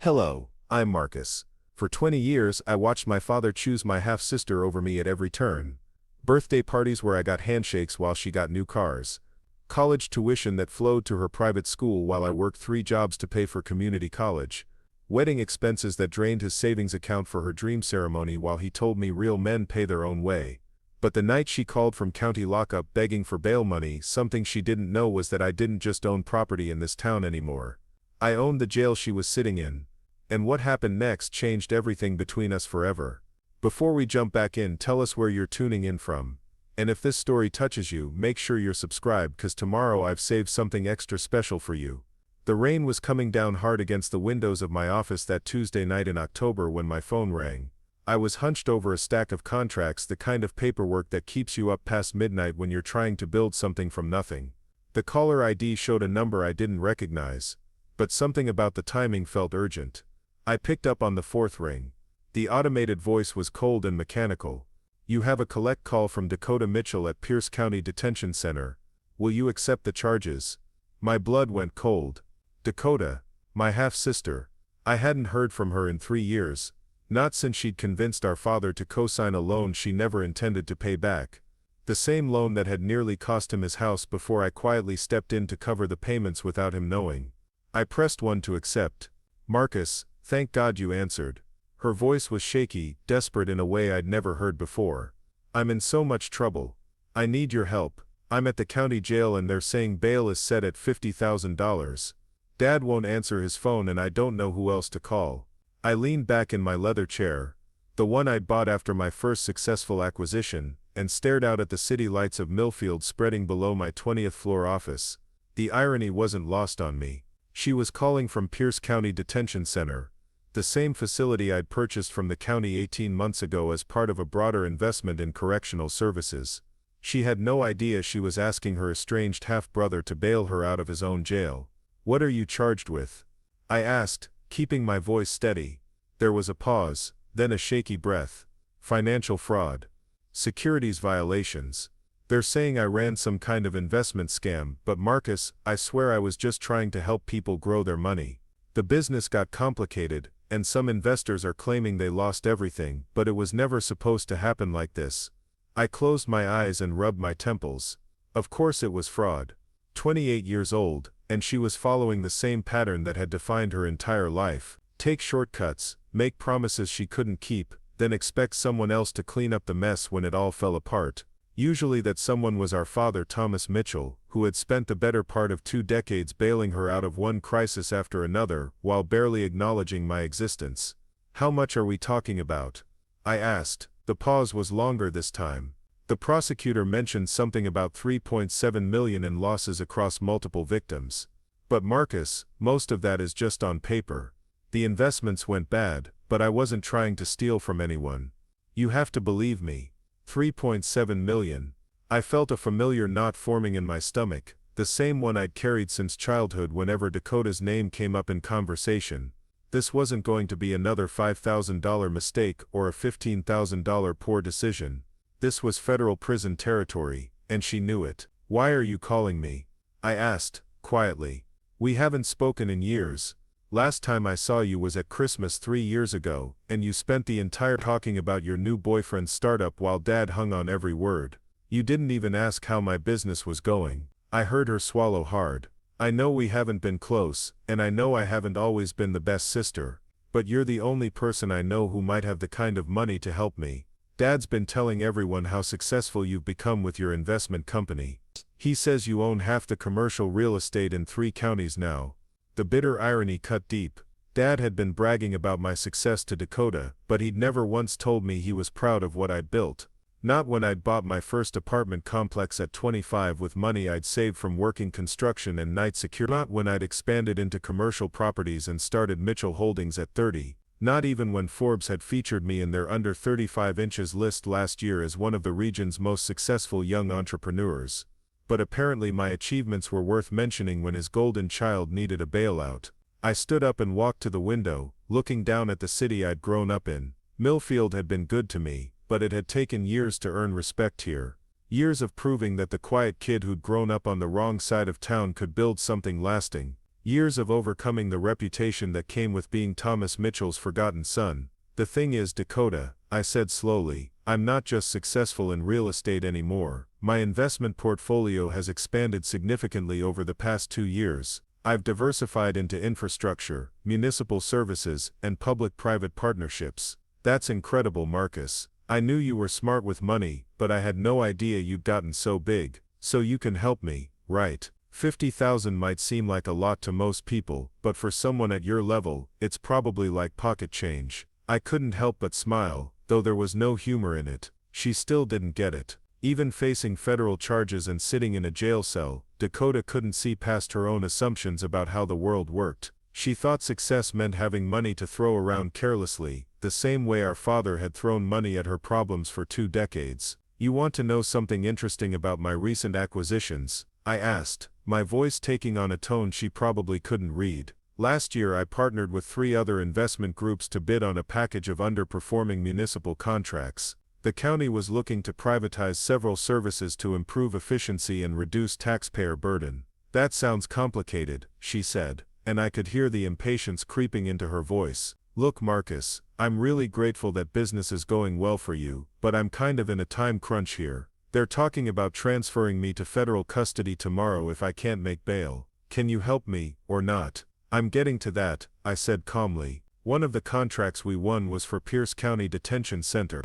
Hello, I'm Marcus. For 20 years, I watched my father choose my half-sister over me at every turn. Birthday parties where I got handshakes while she got new cars. College tuition that flowed to her private school while I worked 3 jobs to pay for community college. Wedding expenses that drained his savings account for her dream ceremony while he told me real men pay their own way. But the night she called from county lockup begging for bail money, something she didn't know was that I didn't just own property in this town anymore. I owned the jail she was sitting in. And what happened next changed everything between us forever. Before we jump back in, tell us where you're tuning in from. And if this story touches you, make sure you're subscribed, cause tomorrow I've saved something extra special for you. The rain was coming down hard against the windows of my office that Tuesday night in October when my phone rang. I was hunched over a stack of contracts, the kind of paperwork that keeps you up past midnight when you're trying to build something from nothing. The caller ID showed a number I didn't recognize, but something about the timing felt urgent. I picked up on the fourth ring. The automated voice was cold and mechanical. "You have a collect call from Dakota Mitchell at Pierce County Detention Center. Will you accept the charges?" My blood went cold. Dakota, my half-sister. I hadn't heard from her in 3 years. Not since she'd convinced our father to co-sign a loan she never intended to pay back. The same loan that had nearly cost him his house before I quietly stepped in to cover the payments without him knowing. I pressed 1 to accept. "Marcus, thank God you answered." Her voice was shaky, desperate in a way I'd never heard before. "I'm in so much trouble. I need your help. I'm at the county jail and they're saying bail is set at $50,000. Dad won't answer his phone and I don't know who else to call." I leaned back in my leather chair, the one I'd bought after my first successful acquisition, and stared out at the city lights of Millfield spreading below my 20th floor office. The irony wasn't lost on me. She was calling from Pierce County Detention Center, the same facility I'd purchased from the county 18 months ago as part of a broader investment in correctional services. She had no idea she was asking her estranged half-brother to bail her out of his own jail. "What are you charged with?" I asked, keeping my voice steady. There was a pause, then a shaky breath. "Financial fraud. Securities violations. They're saying I ran some kind of investment scam, but Marcus, I swear I was just trying to help people grow their money. The business got complicated, and some investors are claiming they lost everything, but it was never supposed to happen like this." I closed my eyes and rubbed my temples. Of course it was fraud. 28 years old, and she was following the same pattern that had defined her entire life. Take shortcuts, make promises she couldn't keep, then expect someone else to clean up the mess when it all fell apart. Usually that someone was our father Thomas Mitchell, who had spent the better part of 2 decades bailing her out of one crisis after another, while barely acknowledging my existence. "How much are we talking about?" I asked. The pause was longer this time. The prosecutor mentioned something about $3.7 million in losses across multiple victims. "But Marcus, most of that is just on paper. The investments went bad, but I wasn't trying to steal from anyone. You have to believe me." 3.7 million. I felt a familiar knot forming in my stomach, the same one I'd carried since childhood whenever Dakota's name came up in conversation. This wasn't going to be another $5,000 mistake or a $15,000 poor decision. This was federal prison territory, and she knew it. "Why are you calling me?" I asked, quietly. "We haven't spoken in years. Last time I saw you was at Christmas 3 years ago, and you spent the entire talking about your new boyfriend's startup while Dad hung on every word. You didn't even ask how my business was going." I heard her swallow hard. "I know we haven't been close, and I know I haven't always been the best sister, but you're the only person I know who might have the kind of money to help me. Dad's been telling everyone how successful you've become with your investment company. He says you own half the commercial real estate in 3 counties now." The bitter irony cut deep. Dad had been bragging about my success to Dakota, but he'd never once told me he was proud of what I'd built. Not when I'd bought my first apartment complex at 25 with money I'd saved from working construction and night security. Not when I'd expanded into commercial properties and started Mitchell Holdings at 30. Not even when Forbes had featured me in their under 35 inches list last year as one of the region's most successful young entrepreneurs. But apparently my achievements were worth mentioning when his golden child needed a bailout. I stood up and walked to the window, looking down at the city I'd grown up in. Millfield had been good to me, but it had taken years to earn respect here. Years of proving that the quiet kid who'd grown up on the wrong side of town could build something lasting. Years of overcoming the reputation that came with being Thomas Mitchell's forgotten son. The thing is, Dakota, I said slowly, I'm not just successful in real estate anymore. My investment portfolio has expanded significantly over the past 2 years. I've diversified into infrastructure, municipal services, and public-private partnerships. That's incredible, Marcus. I knew you were smart with money, but I had no idea you'd gotten so big. So you can help me, right? 50,000 might seem like a lot to most people, but for someone at your level, it's probably like pocket change. I couldn't help but smile, though there was no humor in it. She still didn't get it. Even facing federal charges and sitting in a jail cell, Dakota couldn't see past her own assumptions about how the world worked. She thought success meant having money to throw around carelessly, the same way our father had thrown money at her problems for 2 decades. You want to know something interesting about my recent acquisitions? I asked, my voice taking on a tone she probably couldn't read. Last year I partnered with 3 other investment groups to bid on a package of underperforming municipal contracts. The county was looking to privatize several services to improve efficiency and reduce taxpayer burden. That sounds complicated, she said, and I could hear the impatience creeping into her voice. Look, Marcus, I'm really grateful that business is going well for you, but I'm kind of in a time crunch here. They're talking about transferring me to federal custody tomorrow if I can't make bail. Can you help me, or not? I'm getting to that, I said calmly. One of the contracts we won was for Pierce County Detention Center.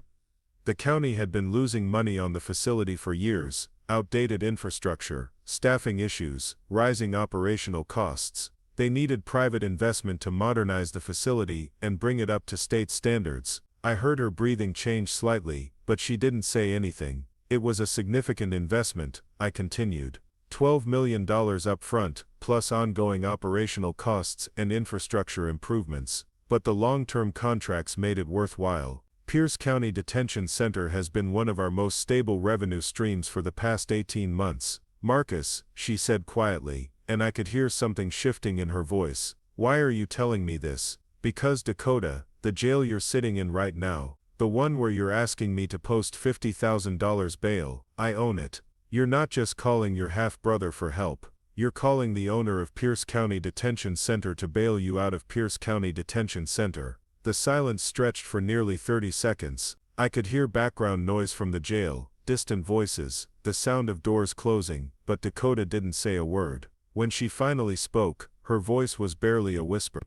The county had been losing money on the facility for years, outdated infrastructure, staffing issues, rising operational costs. They needed private investment to modernize the facility and bring it up to state standards. I heard her breathing change slightly, but she didn't say anything. It was a significant investment, I continued. $12 million up front, plus ongoing operational costs and infrastructure improvements. But the long-term contracts made it worthwhile. Pierce County Detention Center has been one of our most stable revenue streams for the past 18 months. Marcus, she said quietly, and I could hear something shifting in her voice. Why are you telling me this? Because, Dakota, the jail you're sitting in right now, the one where you're asking me to post $50,000 bail, I own it. You're not just calling your half-brother for help. You're calling the owner of Pierce County Detention Center to bail you out of Pierce County Detention Center. The silence stretched for nearly 30 seconds. I could hear background noise from the jail, distant voices, the sound of doors closing, but Dakota didn't say a word. When she finally spoke, her voice was barely a whisper.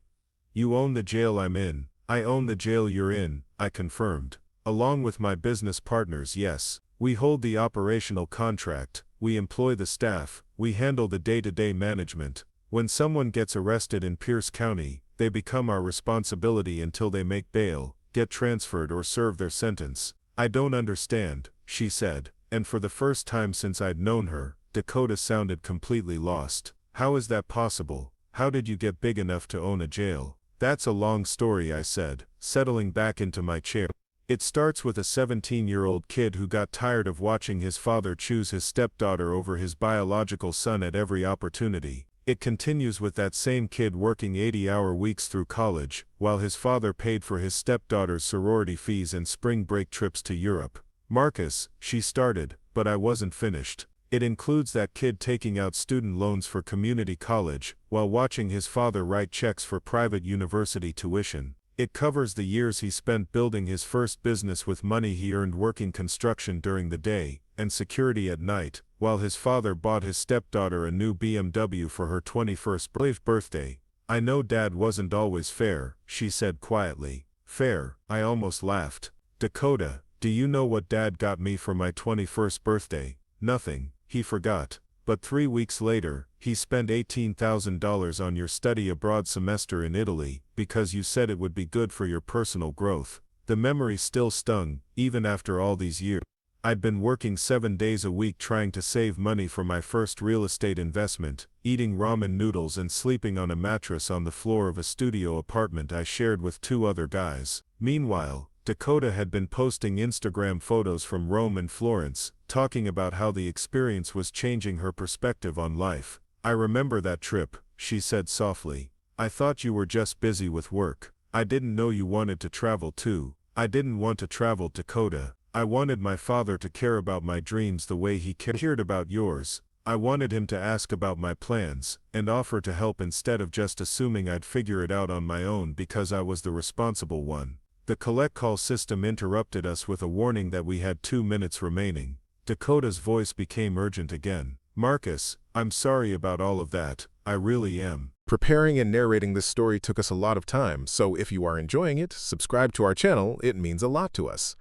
You own the jail I'm in. I own the jail you're in, I confirmed. Along with my business partners, yes. We hold the operational contract, we employ the staff, we handle the day-to-day management. When someone gets arrested in Pierce County, they become our responsibility until they make bail, get transferred or serve their sentence. I don't understand, she said, and for the first time since I'd known her, Dakota sounded completely lost. How is that possible? How did you get big enough to own a jail? That's a long story, I said, settling back into my chair. It starts with a 17-year-old kid who got tired of watching his father choose his stepdaughter over his biological son at every opportunity. It continues with that same kid working 80-hour weeks through college, while his father paid for his stepdaughter's sorority fees and spring break trips to Europe. Marcus, she started, but I wasn't finished. It includes that kid taking out student loans for community college, while watching his father write checks for private university tuition. It covers the years he spent building his first business with money he earned working construction during the day, and security at night, while his father bought his stepdaughter a new BMW for her 21st birthday. I know Dad wasn't always fair, she said quietly. Fair? I almost laughed. Dakota, do you know what Dad got me for my 21st birthday? Nothing, he forgot. But 3 weeks later, he spent $18,000 on your study abroad semester in Italy, because you said it would be good for your personal growth. The memory still stung, even after all these years. I'd been working 7 days a week trying to save money for my first real estate investment, eating ramen noodles and sleeping on a mattress on the floor of a studio apartment I shared with 2 other guys. Meanwhile, Dakota had been posting Instagram photos from Rome and Florence, talking about how the experience was changing her perspective on life. I remember that trip, she said softly. I thought you were just busy with work. I didn't know you wanted to travel too. I didn't want to travel, Dakota. I wanted my father to care about my dreams the way he cared about yours. I wanted him to ask about my plans and offer to help instead of just assuming I'd figure it out on my own because I was the responsible one. The collect call system interrupted us with a warning that we had 2 minutes remaining. Dakota's voice became urgent again. Marcus, I'm sorry about all of that, I really am. Preparing and narrating this story took us a lot of time, so if you are enjoying it, subscribe to our channel, it means a lot to us.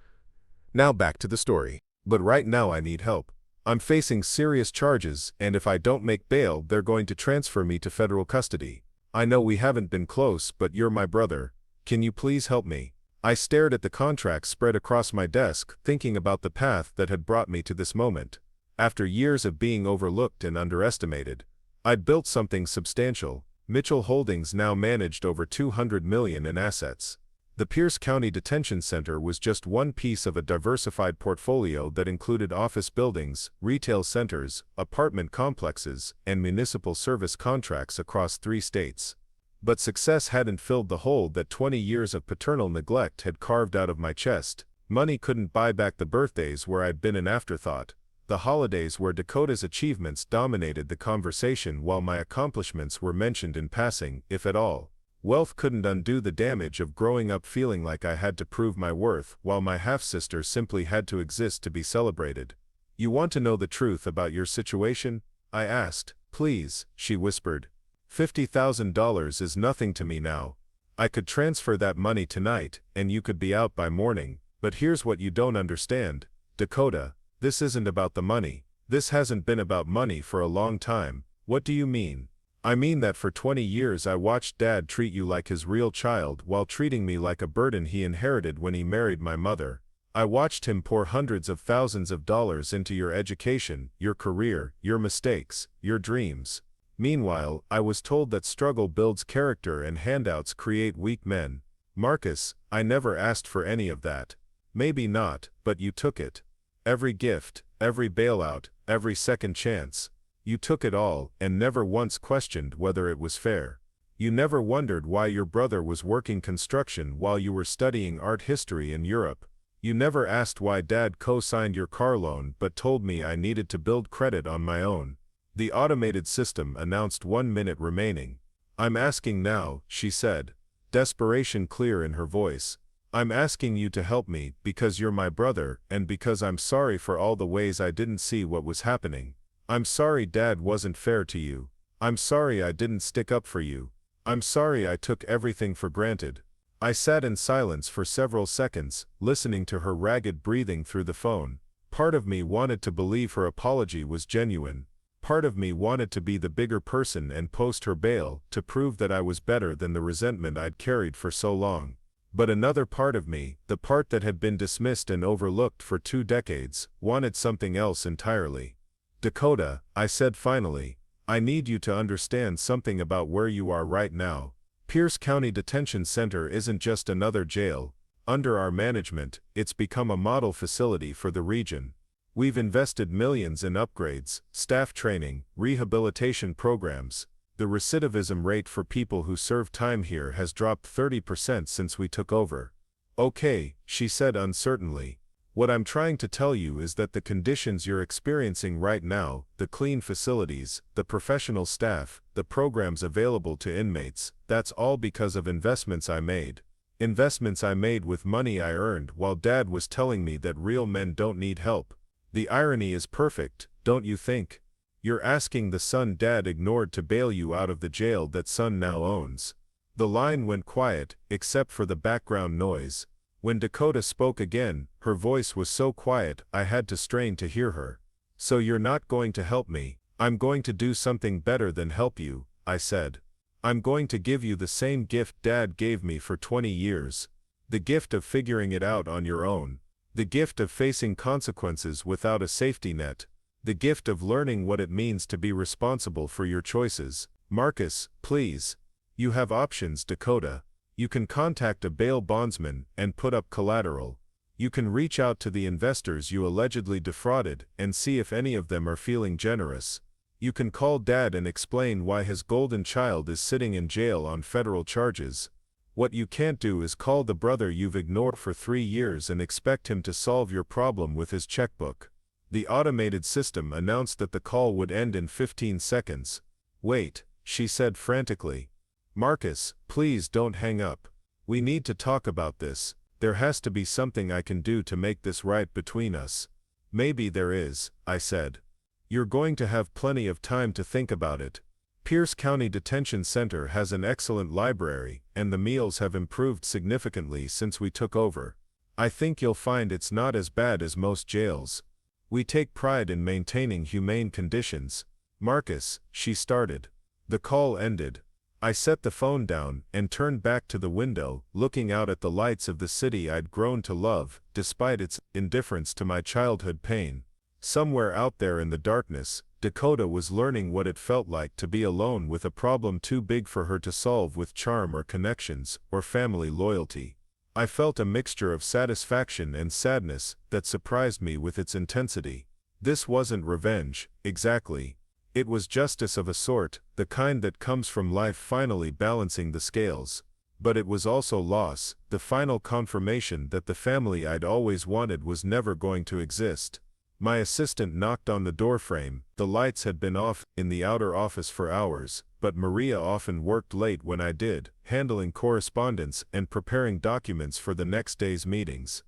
Now back to the story. But right now I need help. I'm facing serious charges, and if I don't make bail, they're going to transfer me to federal custody. I know we haven't been close, but you're my brother. Can you please help me? I stared at the contract spread across my desk, thinking about the path that had brought me to this moment. After years of being overlooked and underestimated, I'd built something substantial. Mitchell Holdings now managed over $200 million in assets. The Pierce County Detention Center was just one piece of a diversified portfolio that included office buildings, retail centers, apartment complexes, and municipal service contracts across 3 states. But success hadn't filled the hole that 20 years of paternal neglect had carved out of my chest. Money couldn't buy back the birthdays where I'd been an afterthought, the holidays where Dakota's achievements dominated the conversation while my accomplishments were mentioned in passing, if at all. Wealth couldn't undo the damage of growing up feeling like I had to prove my worth while my half-sister simply had to exist to be celebrated. You want to know the truth about your situation? I asked. Please, she whispered. $50,000 is nothing to me now. I could transfer that money tonight, and you could be out by morning. But here's what you don't understand, Dakota. This isn't about the money. This hasn't been about money for a long time. What do you mean? I mean that for 20 years I watched Dad treat you like his real child while treating me like a burden he inherited when he married my mother. I watched him pour hundreds of thousands of dollars into your education, your career, your mistakes, your dreams. Meanwhile, I was told that struggle builds character and handouts create weak men. Marcus, I never asked for any of that. Maybe not, but you took it. Every gift, every bailout, every second chance. You took it all, and never once questioned whether it was fair. You never wondered why your brother was working construction while you were studying art history in Europe. You never asked why Dad co-signed your car loan but told me I needed to build credit on my own. The automated system announced 1 minute remaining. I'm asking now, she said, desperation clear in her voice. I'm asking you to help me because you're my brother and because I'm sorry for all the ways I didn't see what was happening. I'm sorry Dad wasn't fair to you. I'm sorry I didn't stick up for you. I'm sorry I took everything for granted. I sat in silence for several seconds, listening to her ragged breathing through the phone. Part of me wanted to believe her apology was genuine. Part of me wanted to be the bigger person and post her bail to prove that I was better than the resentment I'd carried for so long. But another part of me, the part that had been dismissed and overlooked for 2 decades, wanted something else entirely. Dakota, I said finally, I need you to understand something about where you are right now. Pierce County Detention Center isn't just another jail. Under our management, it's become a model facility for the region. We've invested millions in upgrades, staff training, rehabilitation programs. The recidivism rate for people who serve time here has dropped 30% since we took over. Okay, she said uncertainly. What I'm trying to tell you is that the conditions you're experiencing right now, the clean facilities, the professional staff, the programs available to inmates, that's all because of investments I made. Investments I made with money I earned while Dad was telling me that real men don't need help. The irony is perfect, don't you think? You're asking the son Dad ignored to bail you out of the jail that son now owns. The line went quiet, except for the background noise. When Dakota spoke again, her voice was so quiet I had to strain to hear her. So you're not going to help me. I'm going to do something better than help you, I said. I'm going to give you the same gift Dad gave me for 20 years. The gift of figuring it out on your own. The gift of facing consequences without a safety net. The gift of learning what it means to be responsible for your choices. Marcus, please. You have options, Dakota. You can contact a bail bondsman and put up collateral. You can reach out to the investors you allegedly defrauded and see if any of them are feeling generous. You can call Dad and explain why his golden child is sitting in jail on federal charges. What you can't do is call the brother you've ignored for 3 years and expect him to solve your problem with his checkbook. The automated system announced that the call would end in 15 seconds. "Wait," she said frantically. "Marcus, please don't hang up. We need to talk about this. There has to be something I can do to make this right between us." "Maybe there is," I said. "You're going to have plenty of time to think about it. Pierce County Detention Center has an excellent library, and the meals have improved significantly since we took over. I think you'll find it's not as bad as most jails. We take pride in maintaining humane conditions." "Marcus," she started. The call ended. I set the phone down and turned back to the window, looking out at the lights of the city I'd grown to love, despite its indifference to my childhood pain. Somewhere out there in the darkness, Dakota was learning what it felt like to be alone with a problem too big for her to solve with charm or connections, or family loyalty. I felt a mixture of satisfaction and sadness that surprised me with its intensity. This wasn't revenge, exactly. It was justice of a sort, the kind that comes from life finally balancing the scales. But it was also loss, the final confirmation that the family I'd always wanted was never going to exist. My assistant knocked on the doorframe. The lights had been off in the outer office for hours, but Maria often worked late when I did, handling correspondence and preparing documents for the next day's meetings.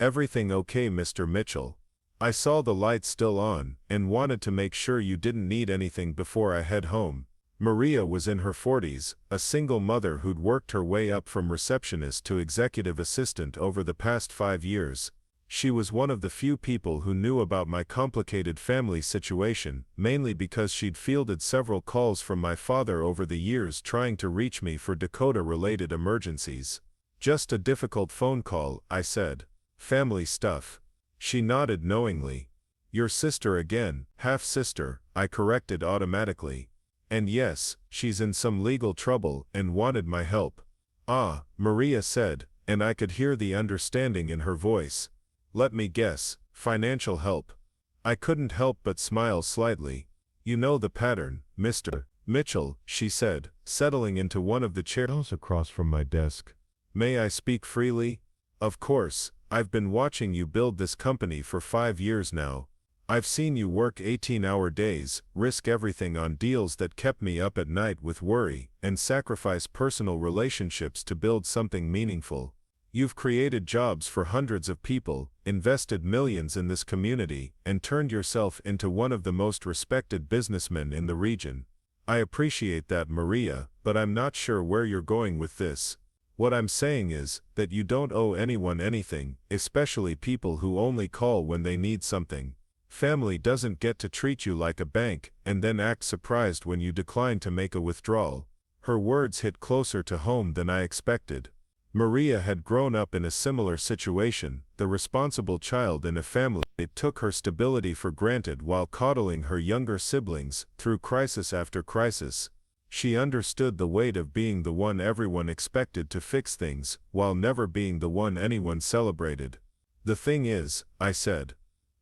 "Everything okay, Mr. Mitchell? I saw the lights still on, and wanted to make sure you didn't need anything before I head home." Maria was in her 40s, a single mother who'd worked her way up from receptionist to executive assistant over the past 5 years. She was one of the few people who knew about my complicated family situation, mainly because she'd fielded several calls from my father over the years trying to reach me for Dakota-related emergencies. "Just a difficult phone call," I said. "Family stuff." She nodded knowingly. "Your sister again, half-sister," I corrected automatically. "And yes, she's in some legal trouble and wanted my help." "Ah," Maria said, and I could hear the understanding in her voice. "Let me guess, financial help." I couldn't help but smile slightly. "You know the pattern, Mr. Mitchell," she said, settling into one of the chairs across from my desk. "May I speak freely?" "Of course. I've been watching you build this company for 5 years now. I've seen you work 18-hour days, risk everything on deals that kept me up at night with worry, and sacrifice personal relationships to build something meaningful. You've created jobs for hundreds of people, invested millions in this community, and turned yourself into one of the most respected businessmen in the region. I appreciate that, Maria, but I'm not sure where you're going with this. What I'm saying is that you don't owe anyone anything, especially people who only call when they need something. Family doesn't get to treat you like a bank and then act surprised when you decline to make a withdrawal." Her words hit closer to home than I expected. Maria had grown up in a similar situation, the responsible child in a family that took her stability for granted while coddling her younger siblings through crisis after crisis. She understood the weight of being the one everyone expected to fix things, while never being the one anyone celebrated. "The thing is," I said,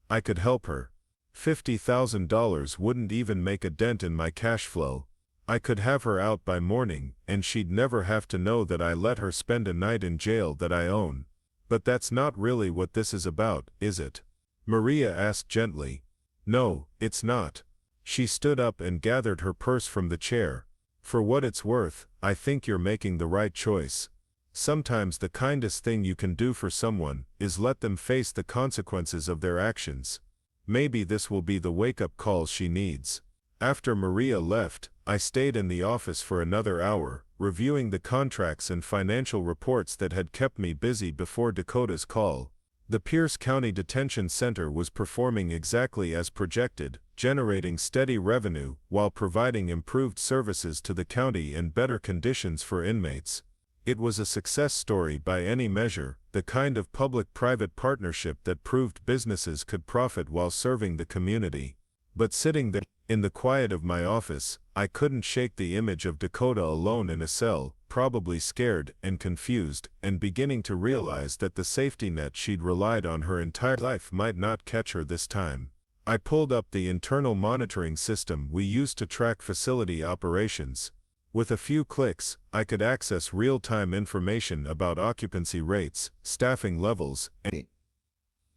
"I could help her. $50,000 wouldn't even make a dent in my cash flow. I could have her out by morning, and she'd never have to know that I let her spend a night in jail that I own." "But that's not really what this is about, is it?" Maria asked gently. "No, it's not." She stood up and gathered her purse from the chair. "For what it's worth, I think you're making the right choice. Sometimes the kindest thing you can do for someone is let them face the consequences of their actions. Maybe this will be the wake-up call she needs." After Maria left, I stayed in the office for another hour, reviewing the contracts and financial reports that had kept me busy before Dakota's call. The Pierce County Detention Center was performing exactly as projected, generating steady revenue while providing improved services to the county and better conditions for inmates. It was a success story by any measure, the kind of public-private partnership that proved businesses could profit while serving the community. But sitting there, in the quiet of my office, I couldn't shake the image of Dakota alone in a cell, probably scared and confused, and beginning to realize that the safety net she'd relied on her entire life might not catch her this time. I pulled up the internal monitoring system we use to track facility operations. With a few clicks, I could access real-time information about occupancy rates, staffing levels, and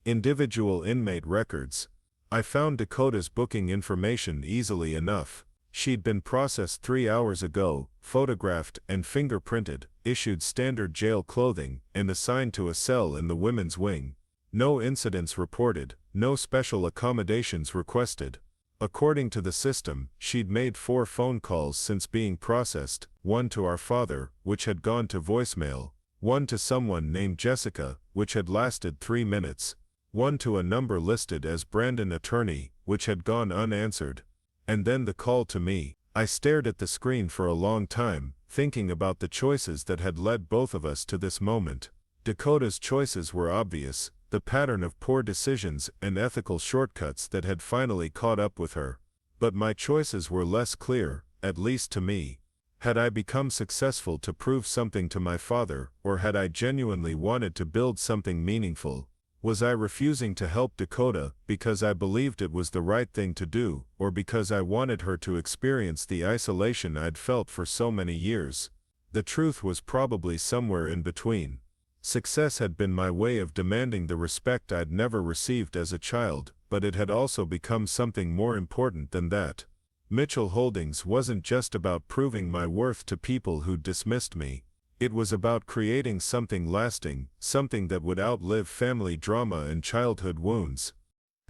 individual inmate records. I found Dakota's booking information easily enough. She'd been processed 3 hours ago, photographed and fingerprinted, issued standard jail clothing, and assigned to a cell in the women's wing. No incidents reported, no special accommodations requested. According to the system, she'd made 4 phone calls since being processed, 1 to our father, which had gone to voicemail, 1 to someone named Jessica, which had lasted 3 minutes, 1 to a number listed as Brandon Attorney, which had gone unanswered. And then the call to me. I stared at the screen for a long time, thinking about the choices that had led both of us to this moment. Dakota's choices were obvious, the pattern of poor decisions and ethical shortcuts that had finally caught up with her. But my choices were less clear, at least to me. Had I become successful to prove something to my father, or had I genuinely wanted to build something meaningful? Was I refusing to help Dakota because I believed it was the right thing to do, or because I wanted her to experience the isolation I'd felt for so many years? The truth was probably somewhere in between. Success had been my way of demanding the respect I'd never received as a child, but it had also become something more important than that. Mitchell Holdings wasn't just about proving my worth to people who dismissed me. It was about creating something lasting, something that would outlive family drama and childhood wounds.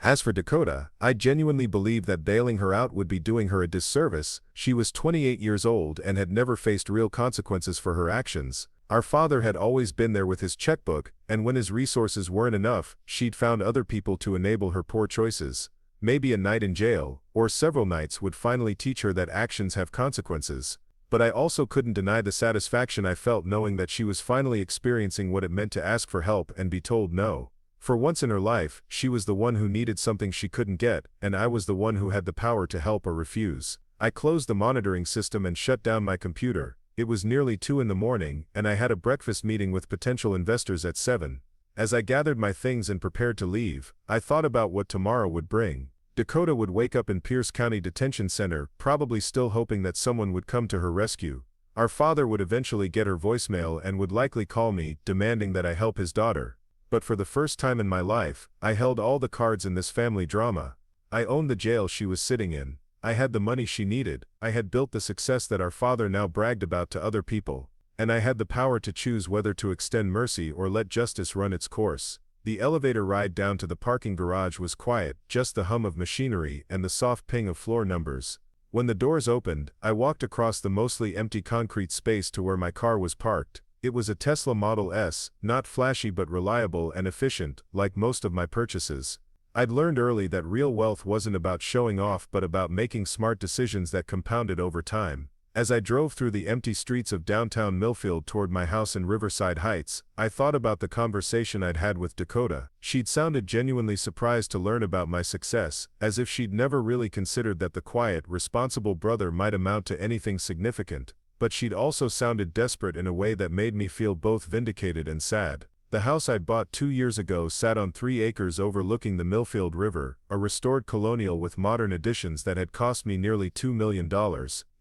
As for Dakota, I genuinely believed that bailing her out would be doing her a disservice. She was 28 years old and had never faced real consequences for her actions. Our father had always been there with his checkbook, and when his resources weren't enough, she'd found other people to enable her poor choices. Maybe a night in jail, or several nights, would finally teach her that actions have consequences. But I also couldn't deny the satisfaction I felt knowing that she was finally experiencing what it meant to ask for help and be told no. For once in her life, she was the one who needed something she couldn't get, and I was the one who had the power to help or refuse. I closed the monitoring system and shut down my computer. It was nearly 2 in the morning, and I had a breakfast meeting with potential investors at 7. As I gathered my things and prepared to leave, I thought about what tomorrow would bring. Dakota would wake up in Pierce County Detention Center, probably still hoping that someone would come to her rescue. Our father would eventually get her voicemail and would likely call me, demanding that I help his daughter. But for the first time in my life, I held all the cards in this family drama. I owned the jail she was sitting in. I had the money she needed. I had built the success that our father now bragged about to other people. And I had the power to choose whether to extend mercy or let justice run its course. The elevator ride down to the parking garage was quiet, just the hum of machinery and the soft ping of floor numbers. When the doors opened, I walked across the mostly empty concrete space to where my car was parked. It was a Tesla Model S, not flashy but reliable and efficient, like most of my purchases. I'd learned early that real wealth wasn't about showing off but about making smart decisions that compounded over time. As I drove through the empty streets of downtown Millfield toward my house in Riverside Heights, I thought about the conversation I'd had with Dakota. She'd sounded genuinely surprised to learn about my success, as if she'd never really considered that the quiet, responsible brother might amount to anything significant. But she'd also sounded desperate in a way that made me feel both vindicated and sad. The house I'd bought 2 years ago sat on 3 acres overlooking the Millfield River, a restored colonial with modern additions that had cost me nearly $2 million.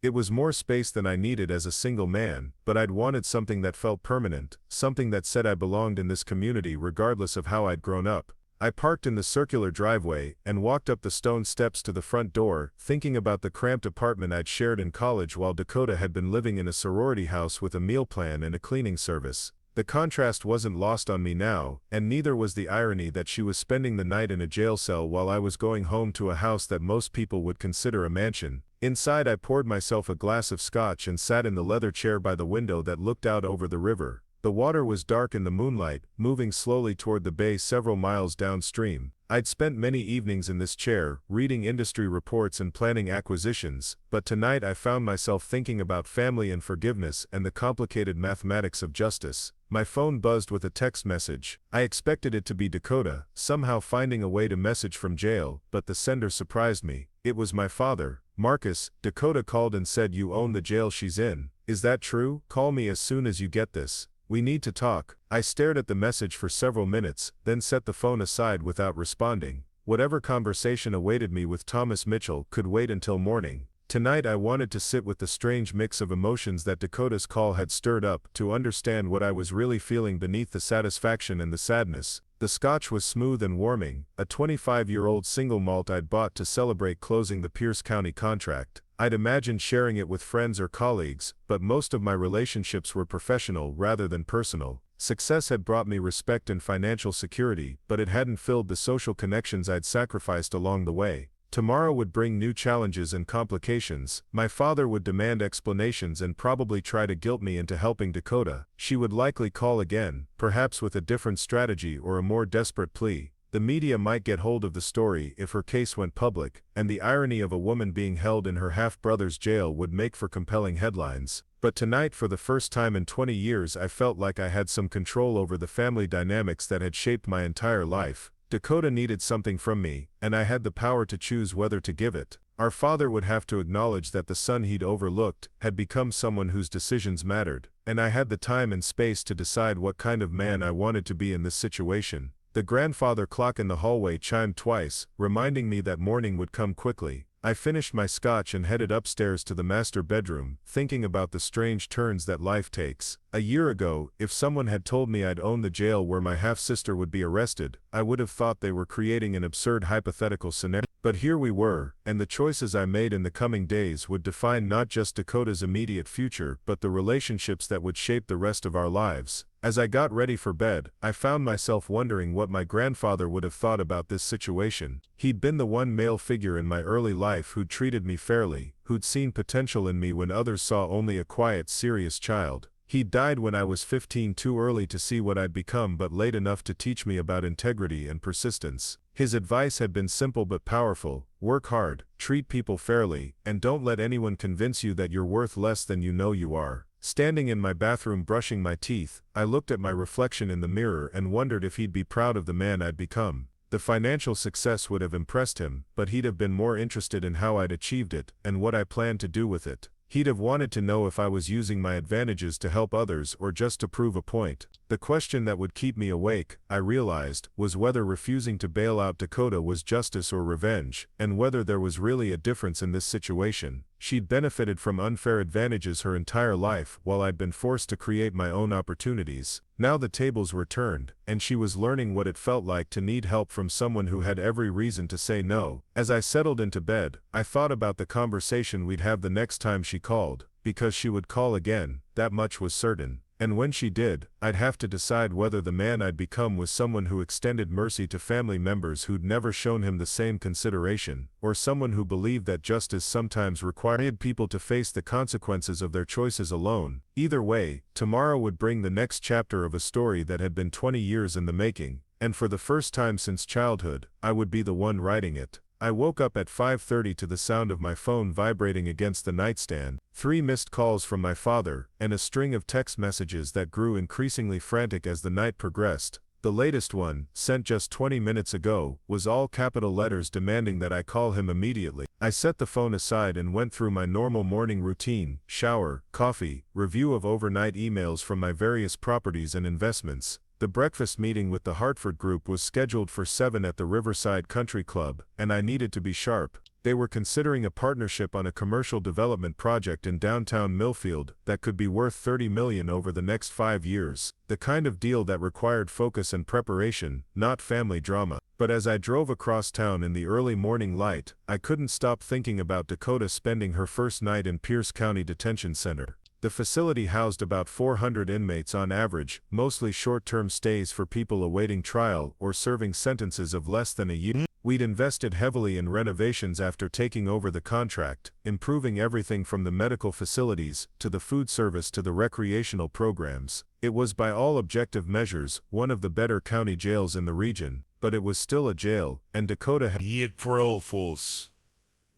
It was more space than I needed as a single man, but I'd wanted something that felt permanent, something that said I belonged in this community regardless of how I'd grown up. I parked in the circular driveway and walked up the stone steps to the front door, thinking about the cramped apartment I'd shared in college while Dakota had been living in a sorority house with a meal plan and a cleaning service. The contrast wasn't lost on me now, and neither was the irony that she was spending the night in a jail cell while I was going home to a house that most people would consider a mansion. Inside, I poured myself a glass of scotch and sat in the leather chair by the window that looked out over the river. The water was dark in the moonlight, moving slowly toward the bay several miles downstream. I'd spent many evenings in this chair, reading industry reports and planning acquisitions, but tonight I found myself thinking about family and forgiveness and the complicated mathematics of justice. My phone buzzed with a text message. I expected it to be Dakota, somehow finding a way to message from jail, but the sender surprised me. It was my father, Marcus. Dakota called and said, "You own the jail she's in. Is that true? Call me as soon as you get this. We need to talk." I stared at the message for several minutes, then set the phone aside without responding. Whatever conversation awaited me with Thomas Mitchell could wait until morning. Tonight I wanted to sit with the strange mix of emotions that Dakota's call had stirred up, to understand what I was really feeling beneath the satisfaction and the sadness. The scotch was smooth and warming, a 25-year-old single malt I'd bought to celebrate closing the Pierce County contract. I'd imagined sharing it with friends or colleagues, but most of my relationships were professional rather than personal. Success had brought me respect and financial security, but it hadn't filled the social connections I'd sacrificed along the way. Tomorrow would bring new challenges and complications. My father would demand explanations and probably try to guilt me into helping Dakota. She would likely call again, perhaps with a different strategy or a more desperate plea. The media might get hold of the story if her case went public, and the irony of a woman being held in her half-brother's jail would make for compelling headlines. But tonight, for the first time in 20 years, I felt like I had some control over the family dynamics that had shaped my entire life. Dakota needed something from me, and I had the power to choose whether to give it. Our father would have to acknowledge that the son he'd overlooked had become someone whose decisions mattered, and I had the time and space to decide what kind of man I wanted to be in this situation. The grandfather clock in the hallway chimed twice, reminding me that morning would come quickly. I finished my scotch and headed upstairs to the master bedroom, thinking about the strange turns that life takes. A year ago, if someone had told me I'd own the jail where my half-sister would be arrested, I would have thought they were creating an absurd hypothetical scenario. But here we were, and the choices I made in the coming days would define not just Dakota's immediate future, but the relationships that would shape the rest of our lives. As I got ready for bed, I found myself wondering what my grandfather would have thought about this situation. He'd been the one male figure in my early life who'd treated me fairly, who'd seen potential in me when others saw only a quiet, serious child. He died when I was 15, too early to see what I'd become but late enough to teach me about integrity and persistence. His advice had been simple but powerful: work hard, treat people fairly, and don't let anyone convince you that you're worth less than you know you are. Standing in my bathroom brushing my teeth, I looked at my reflection in the mirror and wondered if he'd be proud of the man I'd become. The financial success would have impressed him, but he'd have been more interested in how I'd achieved it and what I planned to do with it. He'd have wanted to know if I was using my advantages to help others or just to prove a point. The question that would keep me awake, I realized, was whether refusing to bail out Dakota was justice or revenge, and whether there was really a difference in this situation. She'd benefited from unfair advantages her entire life, while I'd been forced to create my own opportunities. Now the tables were turned, and she was learning what it felt like to need help from someone who had every reason to say no. As I settled into bed, I thought about the conversation we'd have the next time she called, because she would call again, that much was certain. And when she did, I'd have to decide whether the man I'd become was someone who extended mercy to family members who'd never shown him the same consideration, or someone who believed that justice sometimes required people to face the consequences of their choices alone. Either way, tomorrow would bring the next chapter of a story that had been 20 years in the making, and for the first time since childhood, I would be the one writing it. I woke up at 5:30 to the sound of my phone vibrating against the nightstand, 3 missed calls from my father, and a string of text messages that grew increasingly frantic as the night progressed. The latest one, sent just 20 minutes ago, was all capital letters demanding that I call him immediately. I set the phone aside and went through my normal morning routine: shower, coffee, review of overnight emails from my various properties and investments. The breakfast meeting with the Hartford group was scheduled for 7 at the Riverside Country Club, and I needed to be sharp. They were considering a partnership on a commercial development project in downtown Millfield that could be worth $30 million over the next 5 years, the kind of deal that required focus and preparation, not family drama. But as I drove across town in the early morning light, I couldn't stop thinking about Dakota spending her first night in Pierce County Detention Center. The facility housed about 400 inmates on average, mostly short-term stays for people awaiting trial or serving sentences of less than a year. We'd invested heavily in renovations after taking over the contract, improving everything from the medical facilities, to the food service to the recreational programs. It was by all objective measures, one of the better county jails in the region, but it was still a jail, and Dakota had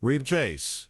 replaced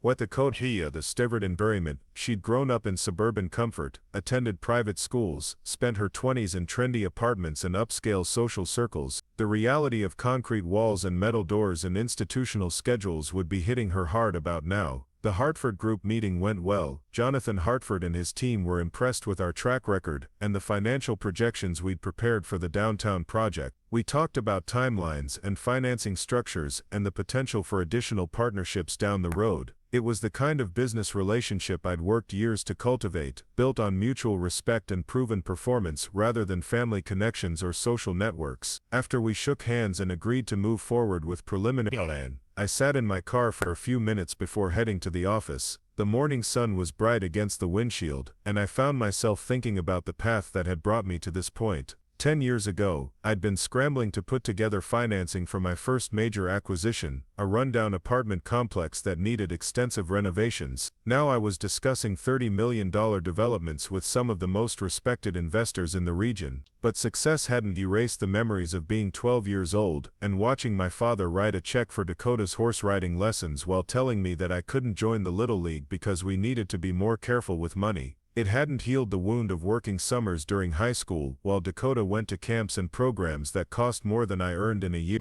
what the code here, the Stivert environment. She'd grown up in suburban comfort, attended private schools, spent her 20s in trendy apartments and upscale social circles. The reality of concrete walls and metal doors and institutional schedules would be hitting her hard about now. The Hartford group meeting went well. Jonathan Hartford and his team were impressed with our track record and the financial projections we'd prepared for the downtown project. We talked about timelines and financing structures and the potential for additional partnerships down the road. It was the kind of business relationship I'd worked years to cultivate, built on mutual respect and proven performance rather than family connections or social networks. After we shook hands and agreed to move forward with preliminary plan, I sat in my car for a few minutes before heading to the office. The morning sun was bright against the windshield, and I found myself thinking about the path that had brought me to this point. 10 years ago, I'd been scrambling to put together financing for my first major acquisition, a rundown apartment complex that needed extensive renovations. Now I was discussing $30 million developments with some of the most respected investors in the region. But success hadn't erased the memories of being 12 years old and watching my father write a check for Dakota's horse riding lessons while telling me that I couldn't join the Little League because we needed to be more careful with money. It hadn't healed the wound of working summers during high school while Dakota went to camps and programs that cost more than I earned in a year.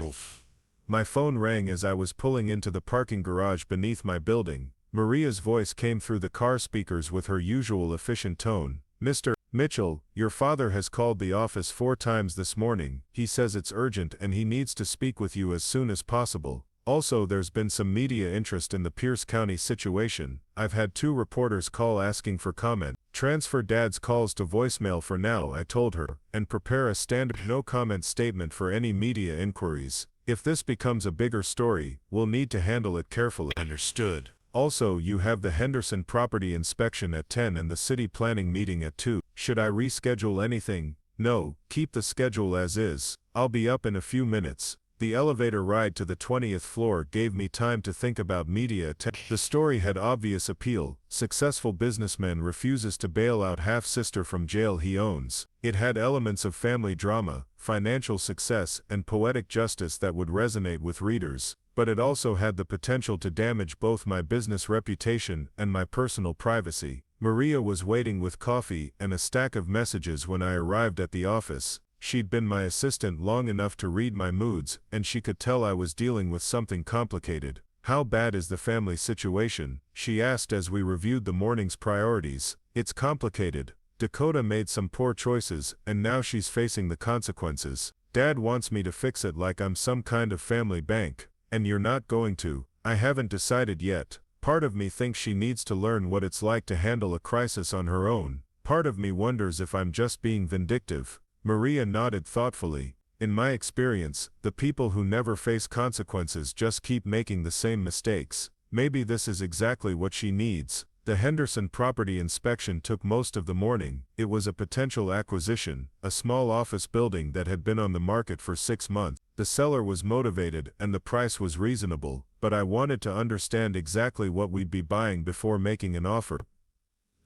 My phone rang as I was pulling into the parking garage beneath my building. Maria's voice came through the car speakers with her usual efficient tone. "Mr. Mitchell, your father has called the office 4 times this morning. He says it's urgent and he needs to speak with you as soon as possible. Also, there's been some media interest in the Pierce County situation. I've had 2 reporters call asking for comment. Transfer Dad's calls to voicemail for now," I told her, "and prepare a standard no-comment statement for any media inquiries. If this becomes a bigger story, we'll need to handle it carefully." "Understood." "Also, you have the Henderson property inspection at 10 and the city planning meeting at 2. Should I reschedule anything?" "No, keep the schedule as is. I'll be up in a few minutes." The elevator ride to the 20th floor gave me time to think about media attention. The story had obvious appeal. Successful businessman refuses to bail out half-sister from jail he owns. It had elements of family drama, financial success, and poetic justice that would resonate with readers. But it also had the potential to damage both my business reputation and my personal privacy. Maria was waiting with coffee and a stack of messages when I arrived at the office. She'd been my assistant long enough to read my moods, and she could tell I was dealing with something complicated. "How bad is the family situation?" she asked as we reviewed the morning's priorities. "It's complicated. Dakota made some poor choices, and now she's facing the consequences. Dad wants me to fix it like I'm some kind of family bank, and you're not going to." "I haven't decided yet. Part of me thinks she needs to learn what it's like to handle a crisis on her own. Part of me wonders if I'm just being vindictive." Maria nodded thoughtfully. "In my experience, the people who never face consequences just keep making the same mistakes. Maybe this is exactly what she needs." The Henderson property inspection took most of the morning. It was a potential acquisition, a small office building that had been on the market for 6 months. The seller was motivated and the price was reasonable, but I wanted to understand exactly what we'd be buying before making an offer.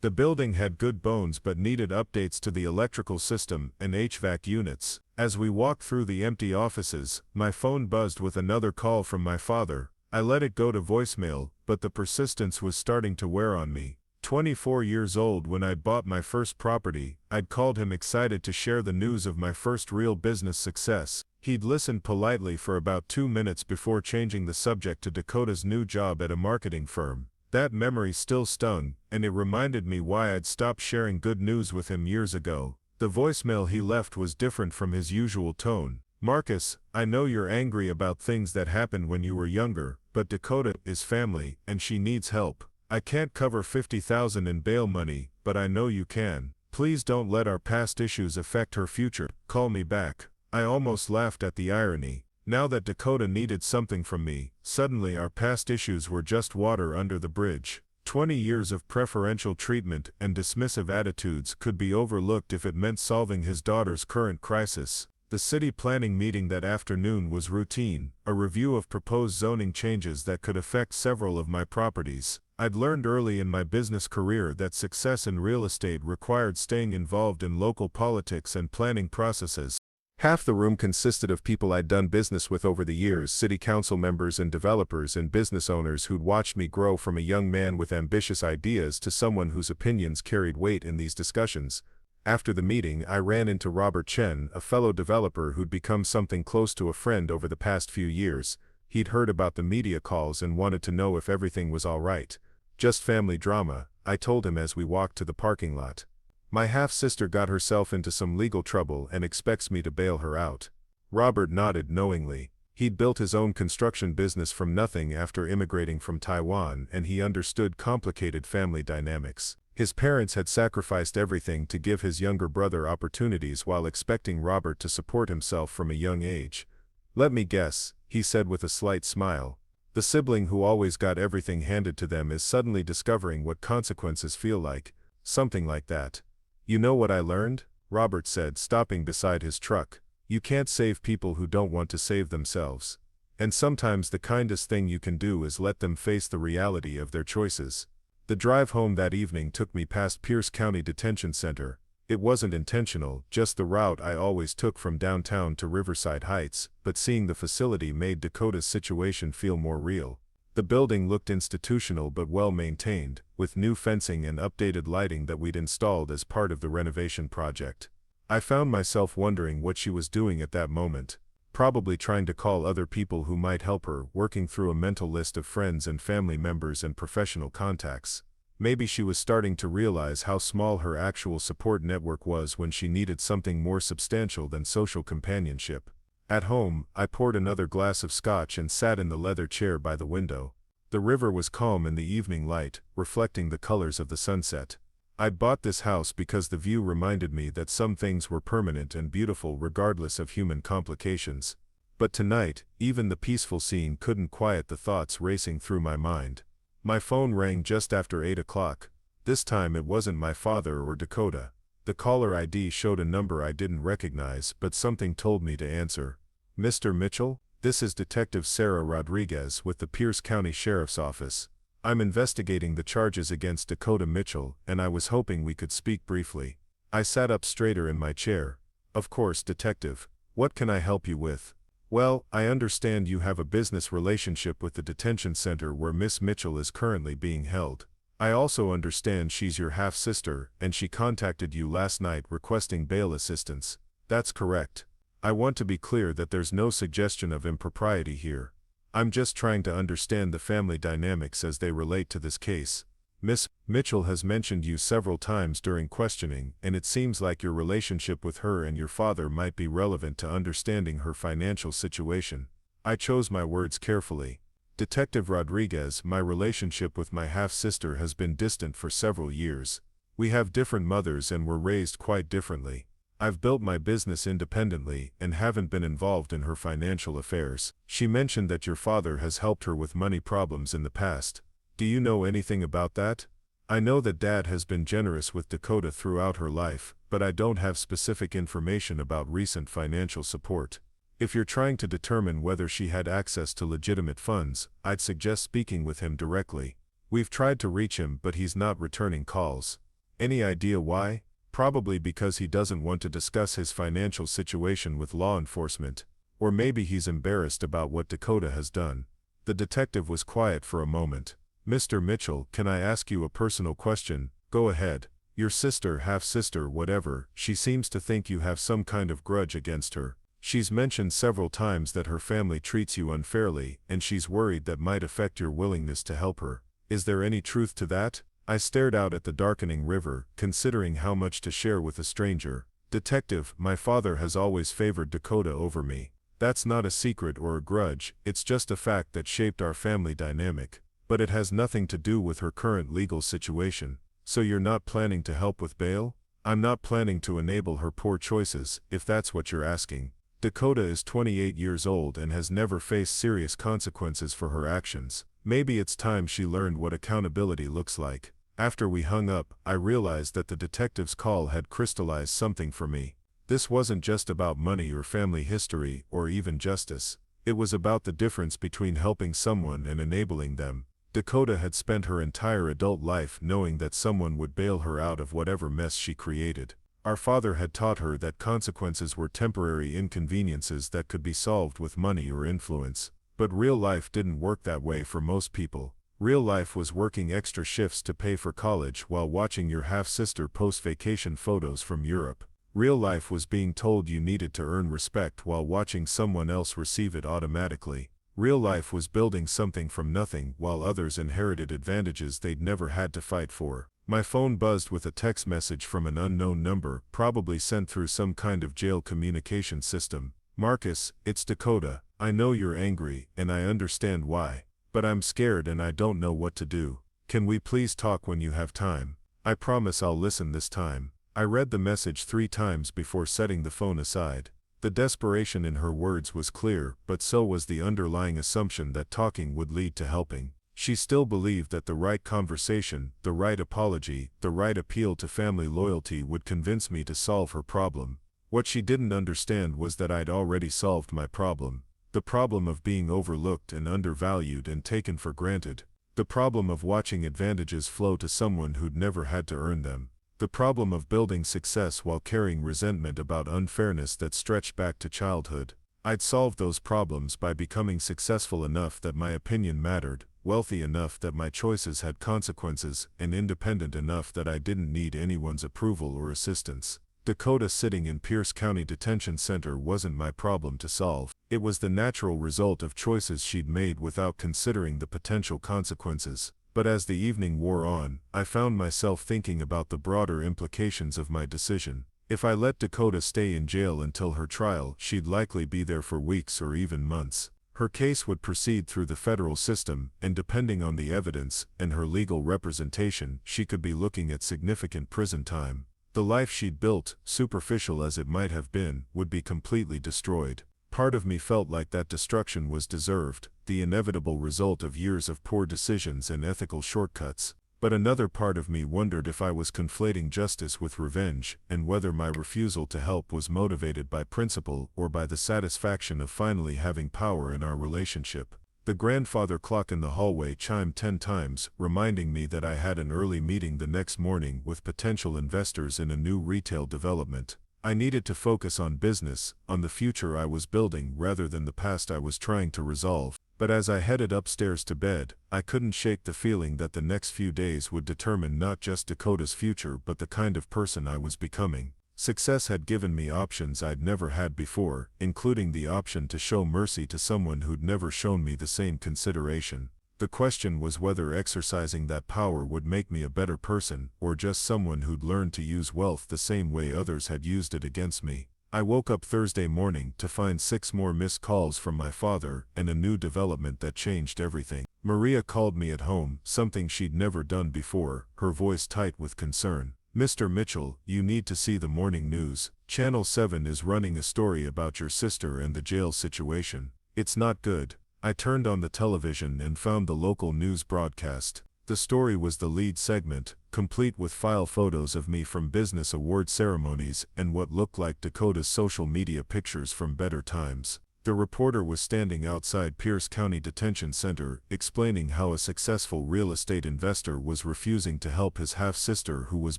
The building had good bones but needed updates to the electrical system and HVAC units. As we walked through the empty offices, my phone buzzed with another call from my father. I let it go to voicemail, but the persistence was starting to wear on me. 24 years old when I'd bought my first property, I'd called him excited to share the news of my first real business success. He'd listened politely for about 2 minutes before changing the subject to Dakota's new job at a marketing firm. That memory still stung, and it reminded me why I'd stopped sharing good news with him years ago. The voicemail he left was different from his usual tone. "Marcus, I know you're angry about things that happened when you were younger, but Dakota is family, and she needs help. I can't cover $50,000 in bail money, but I know you can. Please don't let our past issues affect her future. Call me back." I almost laughed at the irony. Now that Dakota needed something from me, suddenly our past issues were just water under the bridge. 20 years of preferential treatment and dismissive attitudes could be overlooked if it meant solving his daughter's current crisis. The city planning meeting that afternoon was routine, a review of proposed zoning changes that could affect several of my properties. I'd learned early in my business career that success in real estate required staying involved in local politics and planning processes. Half the room consisted of people I'd done business with over the years, city council members and developers and business owners who'd watched me grow from a young man with ambitious ideas to someone whose opinions carried weight in these discussions. After the meeting, I ran into Robert Chen, a fellow developer who'd become something close to a friend over the past few years. He'd heard about the media calls and wanted to know if everything was all right. "Just family drama," I told him as we walked to the parking lot. "My half-sister got herself into some legal trouble and expects me to bail her out." Robert nodded knowingly. He'd built his own construction business from nothing after immigrating from Taiwan, and he understood complicated family dynamics. His parents had sacrificed everything to give his younger brother opportunities while expecting Robert to support himself from a young age. "Let me guess," he said with a slight smile. "The sibling who always got everything handed to them is suddenly discovering what consequences feel like." "Something like that." "You know what I learned?" Robert said, stopping beside his truck. "You can't save people who don't want to save themselves. And sometimes the kindest thing you can do is let them face the reality of their choices." The drive home that evening took me past Pierce County Detention Center. It wasn't intentional, just the route I always took from downtown to Riverside Heights, but seeing the facility made Dakota's situation feel more real. The building looked institutional but well maintained, with new fencing and updated lighting that we'd installed as part of the renovation project. I found myself wondering what she was doing at that moment. Probably trying to call other people who might help her, working through a mental list of friends and family members and professional contacts. Maybe she was starting to realize how small her actual support network was when she needed something more substantial than social companionship. At home, I poured another glass of scotch and sat in the leather chair by the window. The river was calm in the evening light, reflecting the colors of the sunset. I'd bought this house because the view reminded me that some things were permanent and beautiful regardless of human complications. But tonight, even the peaceful scene couldn't quiet the thoughts racing through my mind. My phone rang just after 8 o'clock. This time it wasn't my father or Dakota. The caller ID showed a number I didn't recognize, but something told me to answer. "Mr. Mitchell, this is Detective Sarah Rodriguez with the Pierce County Sheriff's Office. I'm investigating the charges against Dakota Mitchell, and I was hoping we could speak briefly." I sat up straighter in my chair. "Of course, Detective. What can I help you with?" "Well, I understand you have a business relationship with the detention center where Miss Mitchell is currently being held. I also understand she's your half-sister, and she contacted you last night requesting bail assistance." "That's correct. I want to be clear that there's no suggestion of impropriety here. I'm just trying to understand the family dynamics as they relate to this case. Miss Mitchell has mentioned you several times during questioning, and it seems like your relationship with her and your father might be relevant to understanding her financial situation." I chose my words carefully. "Detective Rodriguez, my relationship with my half-sister has been distant for several years. We have different mothers and were raised quite differently. I've built my business independently and haven't been involved in her financial affairs. She mentioned that your father has helped her with money problems in the past. Do you know anything about that?" "I know that Dad has been generous with Dakota throughout her life, but I don't have specific information about recent financial support. If you're trying to determine whether she had access to legitimate funds, I'd suggest speaking with him directly. We've tried to reach him, but he's not returning calls." "Any idea why?" "Probably because he doesn't want to discuss his financial situation with law enforcement. Or maybe he's embarrassed about what Dakota has done." The detective was quiet for a moment. "Mr. Mitchell, can I ask you a personal question?" "Go ahead." "Your sister, half-sister, whatever, she seems to think you have some kind of grudge against her. She's mentioned several times that her family treats you unfairly, and she's worried that might affect your willingness to help her. Is there any truth to that?" I stared out at the darkening river, considering how much to share with a stranger. "Detective, my father has always favored Dakota over me. That's not a secret or a grudge, it's just a fact that shaped our family dynamic. But it has nothing to do with her current legal situation." "So you're not planning to help with bail?" "I'm not planning to enable her poor choices, if that's what you're asking. Dakota is 28 years old and has never faced serious consequences for her actions. Maybe it's time she learned what accountability looks like." After we hung up, I realized that the detective's call had crystallized something for me. This wasn't just about money or family history or even justice. It was about the difference between helping someone and enabling them. Dakota had spent her entire adult life knowing that someone would bail her out of whatever mess she created. Our father had taught her that consequences were temporary inconveniences that could be solved with money or influence. But real life didn't work that way for most people. Real life was working extra shifts to pay for college while watching your half-sister post vacation photos from Europe. Real life was being told you needed to earn respect while watching someone else receive it automatically. Real life was building something from nothing while others inherited advantages they'd never had to fight for. My phone buzzed with a text message from an unknown number, probably sent through some kind of jail communication system. "Marcus, it's Dakota. I know you're angry, and I understand why. But I'm scared and I don't know what to do. Can we please talk when you have time? I promise I'll listen this time. I read the message 3 times before setting the phone aside. The desperation in her words was clear, but so was the underlying assumption that talking would lead to helping. She still believed that the right conversation, the right apology, the right appeal to family loyalty would convince me to solve her problem. What she didn't understand was that I'd already solved my problem. The problem of being overlooked and undervalued and taken for granted. The problem of watching advantages flow to someone who'd never had to earn them. The problem of building success while carrying resentment about unfairness that stretched back to childhood. I'd solved those problems by becoming successful enough that my opinion mattered, wealthy enough that my choices had consequences, and independent enough that I didn't need anyone's approval or assistance. Dakota sitting in Pierce County Detention Center wasn't my problem to solve. It was the natural result of choices she'd made without considering the potential consequences. But as the evening wore on, I found myself thinking about the broader implications of my decision. If I let Dakota stay in jail until her trial, she'd likely be there for weeks or even months. Her case would proceed through the federal system, and depending on the evidence and her legal representation, she could be looking at significant prison time. The life she'd built, superficial as it might have been, would be completely destroyed. Part of me felt like that destruction was deserved, the inevitable result of years of poor decisions and ethical shortcuts. But another part of me wondered if I was conflating justice with revenge, and whether my refusal to help was motivated by principle or by the satisfaction of finally having power in our relationship. The grandfather clock in the hallway chimed 10 times, reminding me that I had an early meeting the next morning with potential investors in a new retail development. I needed to focus on business, on the future I was building rather than the past I was trying to resolve. But as I headed upstairs to bed, I couldn't shake the feeling that the next few days would determine not just Dakota's future but the kind of person I was becoming. Success had given me options I'd never had before, including the option to show mercy to someone who'd never shown me the same consideration. The question was whether exercising that power would make me a better person, or just someone who'd learned to use wealth the same way others had used it against me. I woke up Thursday morning to find 6 more missed calls from my father and a new development that changed everything. Maria called me at home, something she'd never done before, her voice tight with concern. "Mr. Mitchell, you need to see the morning news. Channel 7 is running a story about your sister and the jail situation. It's not good." I turned on the television and found the local news broadcast. The story was the lead segment, complete with file photos of me from business award ceremonies and what looked like Dakota's social media pictures from better times. The reporter was standing outside Pierce County Detention Center, explaining how a successful real estate investor was refusing to help his half-sister who was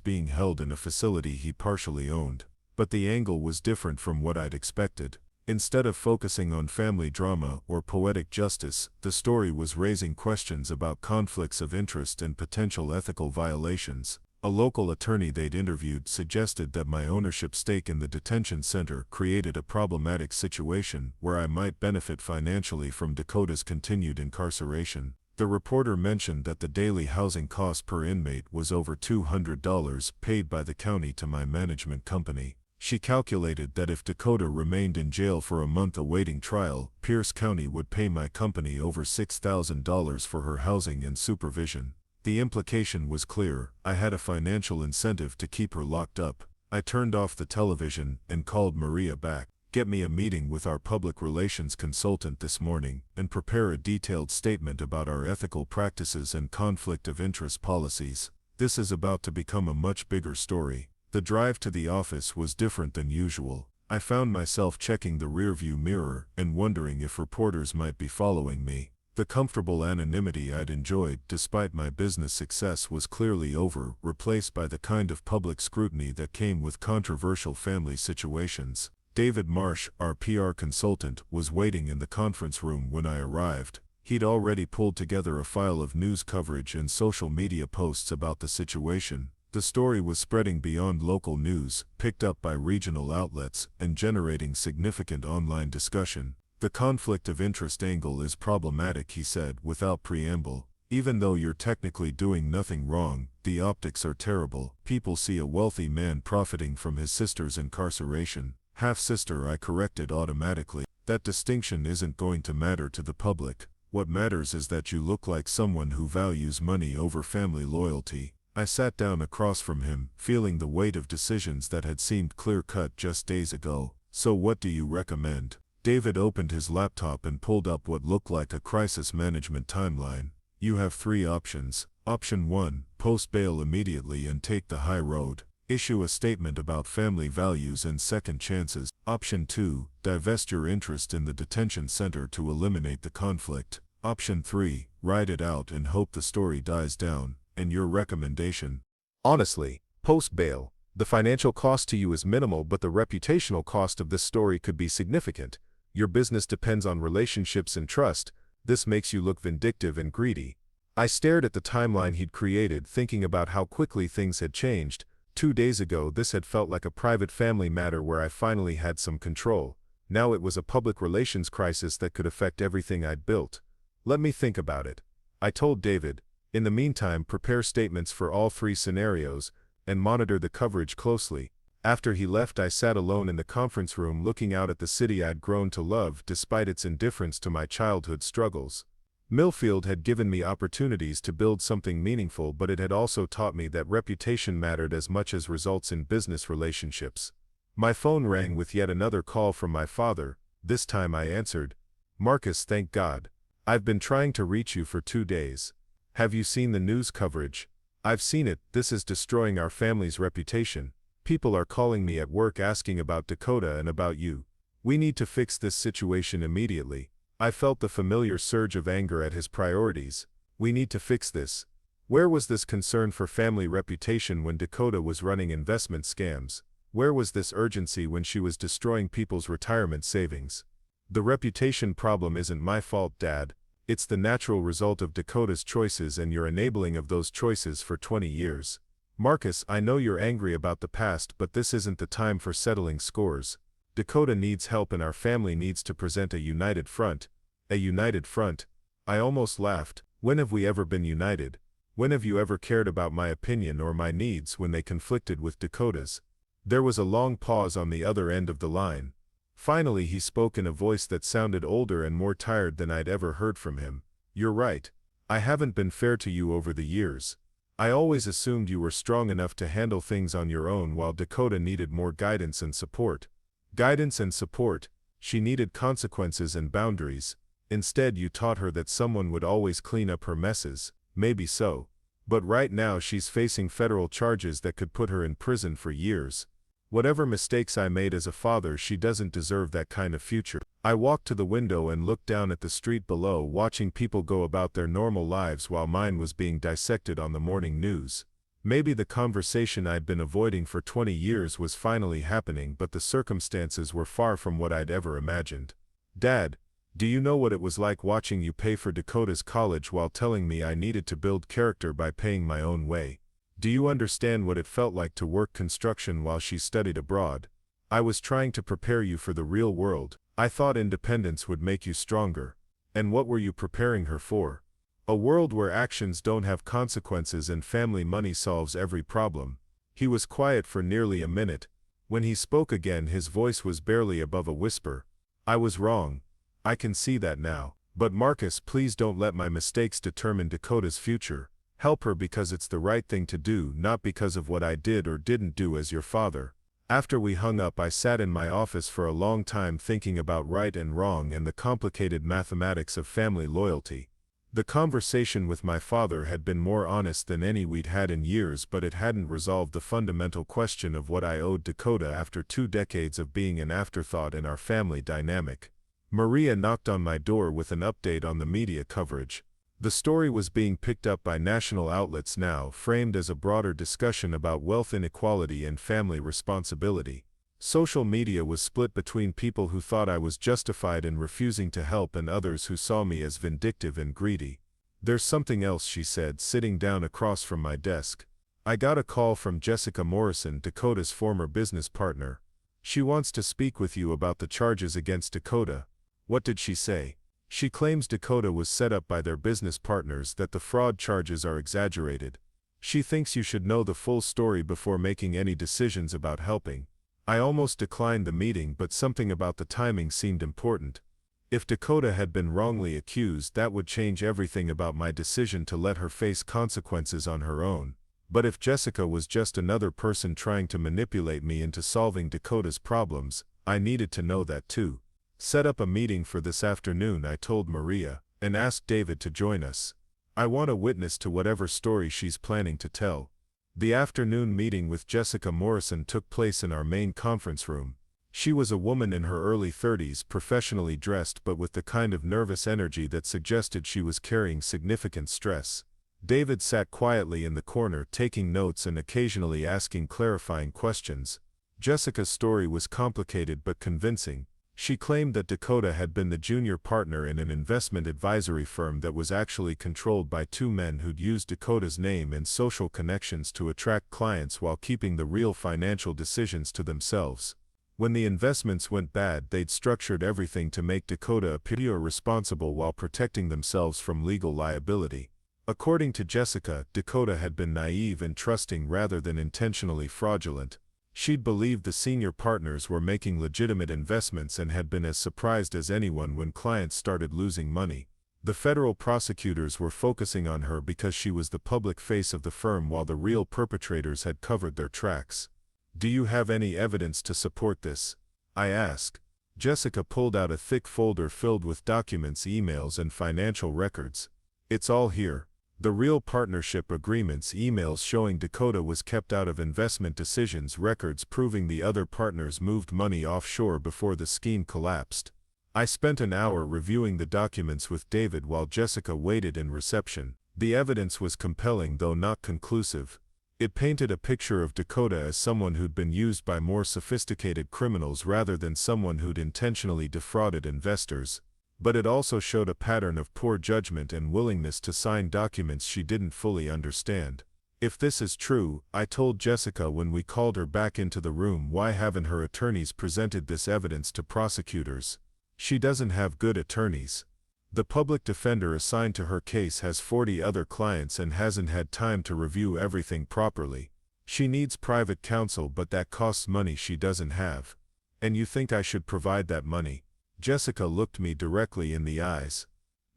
being held in a facility he partially owned. But the angle was different from what I'd expected. Instead of focusing on family drama or poetic justice, the story was raising questions about conflicts of interest and potential ethical violations. A local attorney they'd interviewed suggested that my ownership stake in the detention center created a problematic situation where I might benefit financially from Dakota's continued incarceration. The reporter mentioned that the daily housing cost per inmate was over $200 paid by the county to my management company. She calculated that if Dakota remained in jail for a month awaiting trial, Pierce County would pay my company over $6,000 for her housing and supervision. The implication was clear: I had a financial incentive to keep her locked up. I turned off the television and called Maria back. "Get me a meeting with our public relations consultant this morning, and prepare a detailed statement about our ethical practices and conflict of interest policies. This is about to become a much bigger story." The drive to the office was different than usual. I found myself checking the rearview mirror and wondering if reporters might be following me. The comfortable anonymity I'd enjoyed despite my business success was clearly over, replaced by the kind of public scrutiny that came with controversial family situations. David Marsh, our PR consultant, was waiting in the conference room when I arrived. He'd already pulled together a file of news coverage and social media posts about the situation. The story was spreading beyond local news, picked up by regional outlets, and generating significant online discussion. "The conflict of interest angle is problematic," he said without preamble. "Even though you're technically doing nothing wrong, the optics are terrible. People see a wealthy man profiting from his sister's incarceration. Half-sister, I corrected automatically. That distinction isn't going to matter to the public. What matters is that you look like someone who values money over family loyalty. I sat down across from him, feeling the weight of decisions that had seemed clear-cut just days ago. So what do you recommend? David opened his laptop and pulled up what looked like a crisis management timeline. You have 3 options. Option 1, post bail immediately and take the high road. Issue a statement about family values and second chances. Option 2, divest your interest in the detention center to eliminate the conflict. Option 3, ride it out and hope the story dies down. And your recommendation? Honestly, post bail, the financial cost to you is minimal, but the reputational cost of this story could be significant. Your business depends on relationships and trust. This makes you look vindictive and greedy. I stared at the timeline he'd created, thinking about how quickly things had changed. 2 days ago, this had felt like a private family matter where I finally had some control. Now it was a public relations crisis that could affect everything I'd built. Let me think about it, I told David. In the meantime, prepare statements for all 3 scenarios and monitor the coverage closely. After he left, I sat alone in the conference room looking out at the city I'd grown to love despite its indifference to my childhood struggles. Millfield had given me opportunities to build something meaningful, but it had also taught me that reputation mattered as much as results in business relationships. My phone rang with yet another call from my father. This time I answered. Marcus, thank God. I've been trying to reach you for 2 days. Have you seen the news coverage? I've seen it. This is destroying our family's reputation. People are calling me at work asking about Dakota and about you. We need to fix this situation immediately. I felt the familiar surge of anger at his priorities. We need to fix this. Where was this concern for family reputation when Dakota was running investment scams? Where was this urgency when she was destroying people's retirement savings? The reputation problem isn't my fault, Dad. It's the natural result of Dakota's choices and your enabling of those choices for 20 years. Marcus, I know you're angry about the past, but this isn't the time for settling scores. Dakota needs help and our family needs to present a united front. A united front? I almost laughed. When have we ever been united? When have you ever cared about my opinion or my needs when they conflicted with Dakota's? There was a long pause on the other end of the line. Finally he spoke in a voice that sounded older and more tired than I'd ever heard from him. You're right. I haven't been fair to you over the years. I always assumed you were strong enough to handle things on your own while Dakota needed more guidance and support. Guidance and support. She needed consequences and boundaries. Instead, you taught her that someone would always clean up her messes. Maybe so. But right now she's facing federal charges that could put her in prison for years. Whatever mistakes I made as a father, she doesn't deserve that kind of future. I walked to the window and looked down at the street below, watching people go about their normal lives while mine was being dissected on the morning news. Maybe the conversation I'd been avoiding for 20 years was finally happening, but the circumstances were far from what I'd ever imagined. Dad, do you know what it was like watching you pay for Dakota's college while telling me I needed to build character by paying my own way? Do you understand what it felt like to work construction while she studied abroad? I was trying to prepare you for the real world. I thought independence would make you stronger. And what were you preparing her for? A world where actions don't have consequences and family money solves every problem. He was quiet for nearly a minute. When he spoke again, his voice was barely above a whisper. I was wrong. I can see that now. But Marcus, please don't let my mistakes determine Dakota's future. Help her because it's the right thing to do, not because of what I did or didn't do as your father. After we hung up, I sat in my office for a long time thinking about right and wrong and the complicated mathematics of family loyalty. The conversation with my father had been more honest than any we'd had in years, but it hadn't resolved the fundamental question of what I owed Dakota after 2 decades of being an afterthought in our family dynamic. Maria knocked on my door with an update on the media coverage. The story was being picked up by national outlets now, framed as a broader discussion about wealth inequality and family responsibility. Social media was split between people who thought I was justified in refusing to help and others who saw me as vindictive and greedy. There's something else, she said, sitting down across from my desk. I got a call from Jessica Morrison, Dakota's former business partner. She wants to speak with you about the charges against Dakota. What did she say? She claims Dakota was set up by their business partners, that the fraud charges are exaggerated. She thinks you should know the full story before making any decisions about helping. I almost declined the meeting, but something about the timing seemed important. If Dakota had been wrongly accused, that would change everything about my decision to let her face consequences on her own. But if Jessica was just another person trying to manipulate me into solving Dakota's problems, I needed to know that too. Set up a meeting for this afternoon, I told Maria, and asked David to join us. I want a witness to whatever story she's planning to tell. The afternoon meeting with Jessica Morrison took place in our main conference room. She was a woman in her early 30s, professionally dressed but with the kind of nervous energy that suggested she was carrying significant stress. David sat quietly in the corner, taking notes and occasionally asking clarifying questions. Jessica's story was complicated but convincing. She claimed that Dakota had been the junior partner in an investment advisory firm that was actually controlled by two men who'd used Dakota's name and social connections to attract clients while keeping the real financial decisions to themselves. When the investments went bad, they'd structured everything to make Dakota appear responsible while protecting themselves from legal liability. According to Jessica, Dakota had been naive and trusting rather than intentionally fraudulent. She'd believed the senior partners were making legitimate investments and had been as surprised as anyone when clients started losing money. The federal prosecutors were focusing on her because she was the public face of the firm while the real perpetrators had covered their tracks. "Do you have any evidence to support this?" I asked. Jessica pulled out a thick folder filled with documents, emails, and financial records. "It's all here. The real partnership agreements, emails showing Dakota was kept out of investment decisions, records proving the other partners moved money offshore before the scheme collapsed." I spent an hour reviewing the documents with David while Jessica waited in reception. The evidence was compelling, though not conclusive. It painted a picture of Dakota as someone who'd been used by more sophisticated criminals rather than someone who'd intentionally defrauded investors. But it also showed a pattern of poor judgment and willingness to sign documents she didn't fully understand. "If this is true," I told Jessica when we called her back into the room, "why haven't her attorneys presented this evidence to prosecutors?" "She doesn't have good attorneys. The public defender assigned to her case has 40 other clients and hasn't had time to review everything properly. She needs private counsel, but that costs money she doesn't have." "And you think I should provide that money?" Jessica looked me directly in the eyes.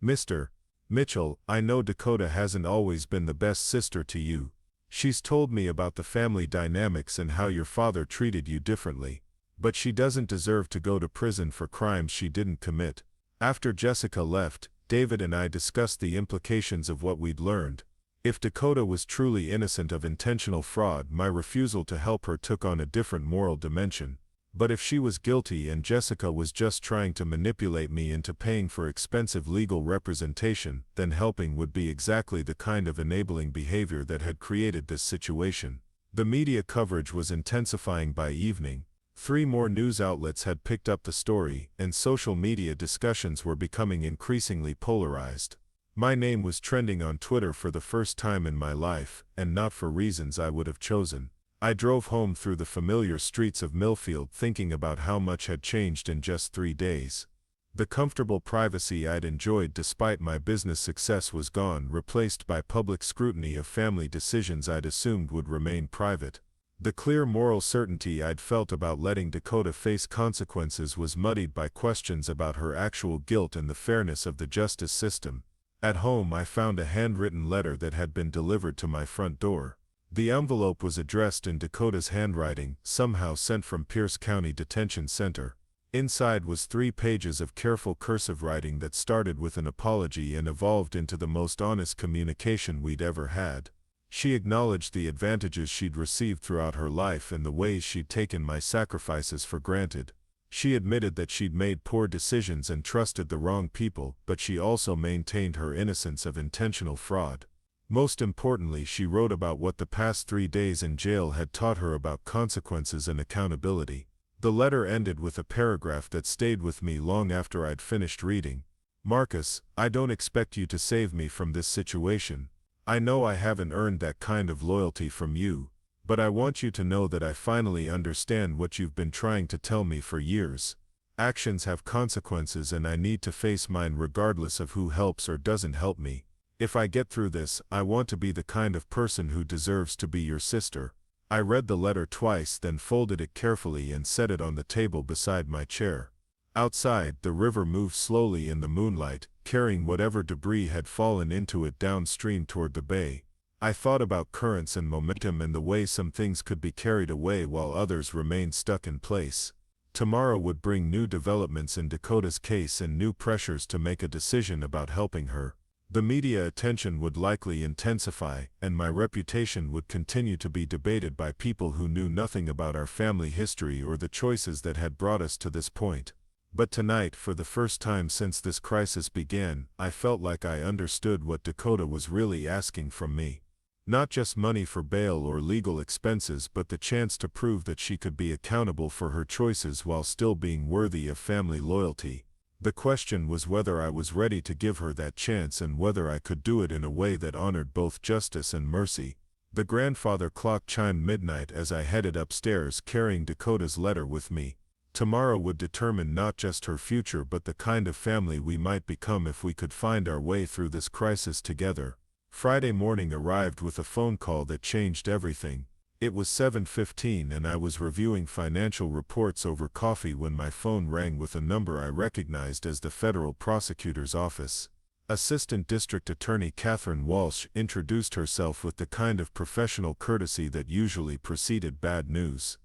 "Mr. Mitchell, I know Dakota hasn't always been the best sister to you. She's told me about the family dynamics and how your father treated you differently. But she doesn't deserve to go to prison for crimes she didn't commit." After Jessica left, David and I discussed the implications of what we'd learned. If Dakota was truly innocent of intentional fraud, my refusal to help her took on a different moral dimension. But if she was guilty and Jessica was just trying to manipulate me into paying for expensive legal representation, then helping would be exactly the kind of enabling behavior that had created this situation. The media coverage was intensifying by evening. 3 more news outlets had picked up the story, and social media discussions were becoming increasingly polarized. My name was trending on Twitter for the first time in my life, and not for reasons I would have chosen. I drove home through the familiar streets of Millfield thinking about how much had changed in just 3 days. The comfortable privacy I'd enjoyed despite my business success was gone, replaced by public scrutiny of family decisions I'd assumed would remain private. The clear moral certainty I'd felt about letting Dakota face consequences was muddied by questions about her actual guilt and the fairness of the justice system. At home, I found a handwritten letter that had been delivered to my front door. The envelope was addressed in Dakota's handwriting, somehow sent from Pierce County Detention Center. Inside was 3 pages of careful cursive writing that started with an apology and evolved into the most honest communication we'd ever had. She acknowledged the advantages she'd received throughout her life and the ways she'd taken my sacrifices for granted. She admitted that she'd made poor decisions and trusted the wrong people, but she also maintained her innocence of intentional fraud. Most importantly, she wrote about what the past 3 days in jail had taught her about consequences and accountability. The letter ended with a paragraph that stayed with me long after I'd finished reading. "Marcus, I don't expect you to save me from this situation. I know I haven't earned that kind of loyalty from you, but I want you to know that I finally understand what you've been trying to tell me for years. Actions have consequences and I need to face mine regardless of who helps or doesn't help me. If I get through this, I want to be the kind of person who deserves to be your sister." I read the letter twice, then folded it carefully and set it on the table beside my chair. Outside, the river moved slowly in the moonlight, carrying whatever debris had fallen into it downstream toward the bay. I thought about currents and momentum and the way some things could be carried away while others remained stuck in place. Tomorrow would bring new developments in Dakota's case and new pressures to make a decision about helping her. The media attention would likely intensify, and my reputation would continue to be debated by people who knew nothing about our family history or the choices that had brought us to this point. But tonight, for the first time since this crisis began, I felt like I understood what Dakota was really asking from me. Not just money for bail or legal expenses, but the chance to prove that she could be accountable for her choices while still being worthy of family loyalty. The question was whether I was ready to give her that chance and whether I could do it in a way that honored both justice and mercy. The grandfather clock chimed midnight as I headed upstairs carrying Dakota's letter with me. Tomorrow would determine not just her future but the kind of family we might become if we could find our way through this crisis together. Friday morning arrived with a phone call that changed everything. It was 7:15 and I was reviewing financial reports over coffee when my phone rang with a number I recognized as the federal prosecutor's office. Assistant District Attorney Catherine Walsh introduced herself with the kind of professional courtesy that usually preceded bad news.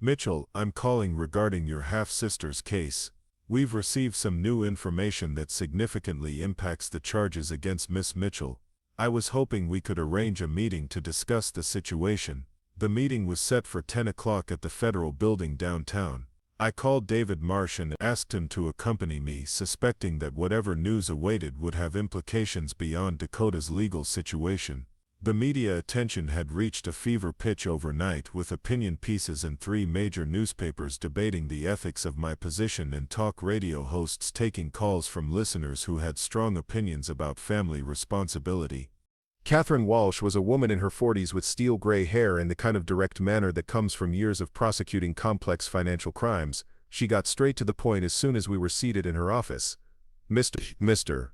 Mitchell, I'm calling regarding your half-sister's case. We've received some new information that significantly impacts the charges against Miss Mitchell. I was hoping we could arrange a meeting to discuss the situation. The meeting was set for 10 o'clock at the federal building downtown. I called David Marsh and asked him to accompany me, suspecting that whatever news awaited would have implications beyond Dakota's legal situation. The media attention had reached a fever pitch overnight, with opinion pieces in 3 major newspapers debating the ethics of my position and talk radio hosts taking calls from listeners who had strong opinions about family responsibility. Catherine Walsh was a woman in her 40s with steel gray hair and the kind of direct manner that comes from years of prosecuting complex financial crimes. She got straight to the point as soon as we were seated in her office. Mr.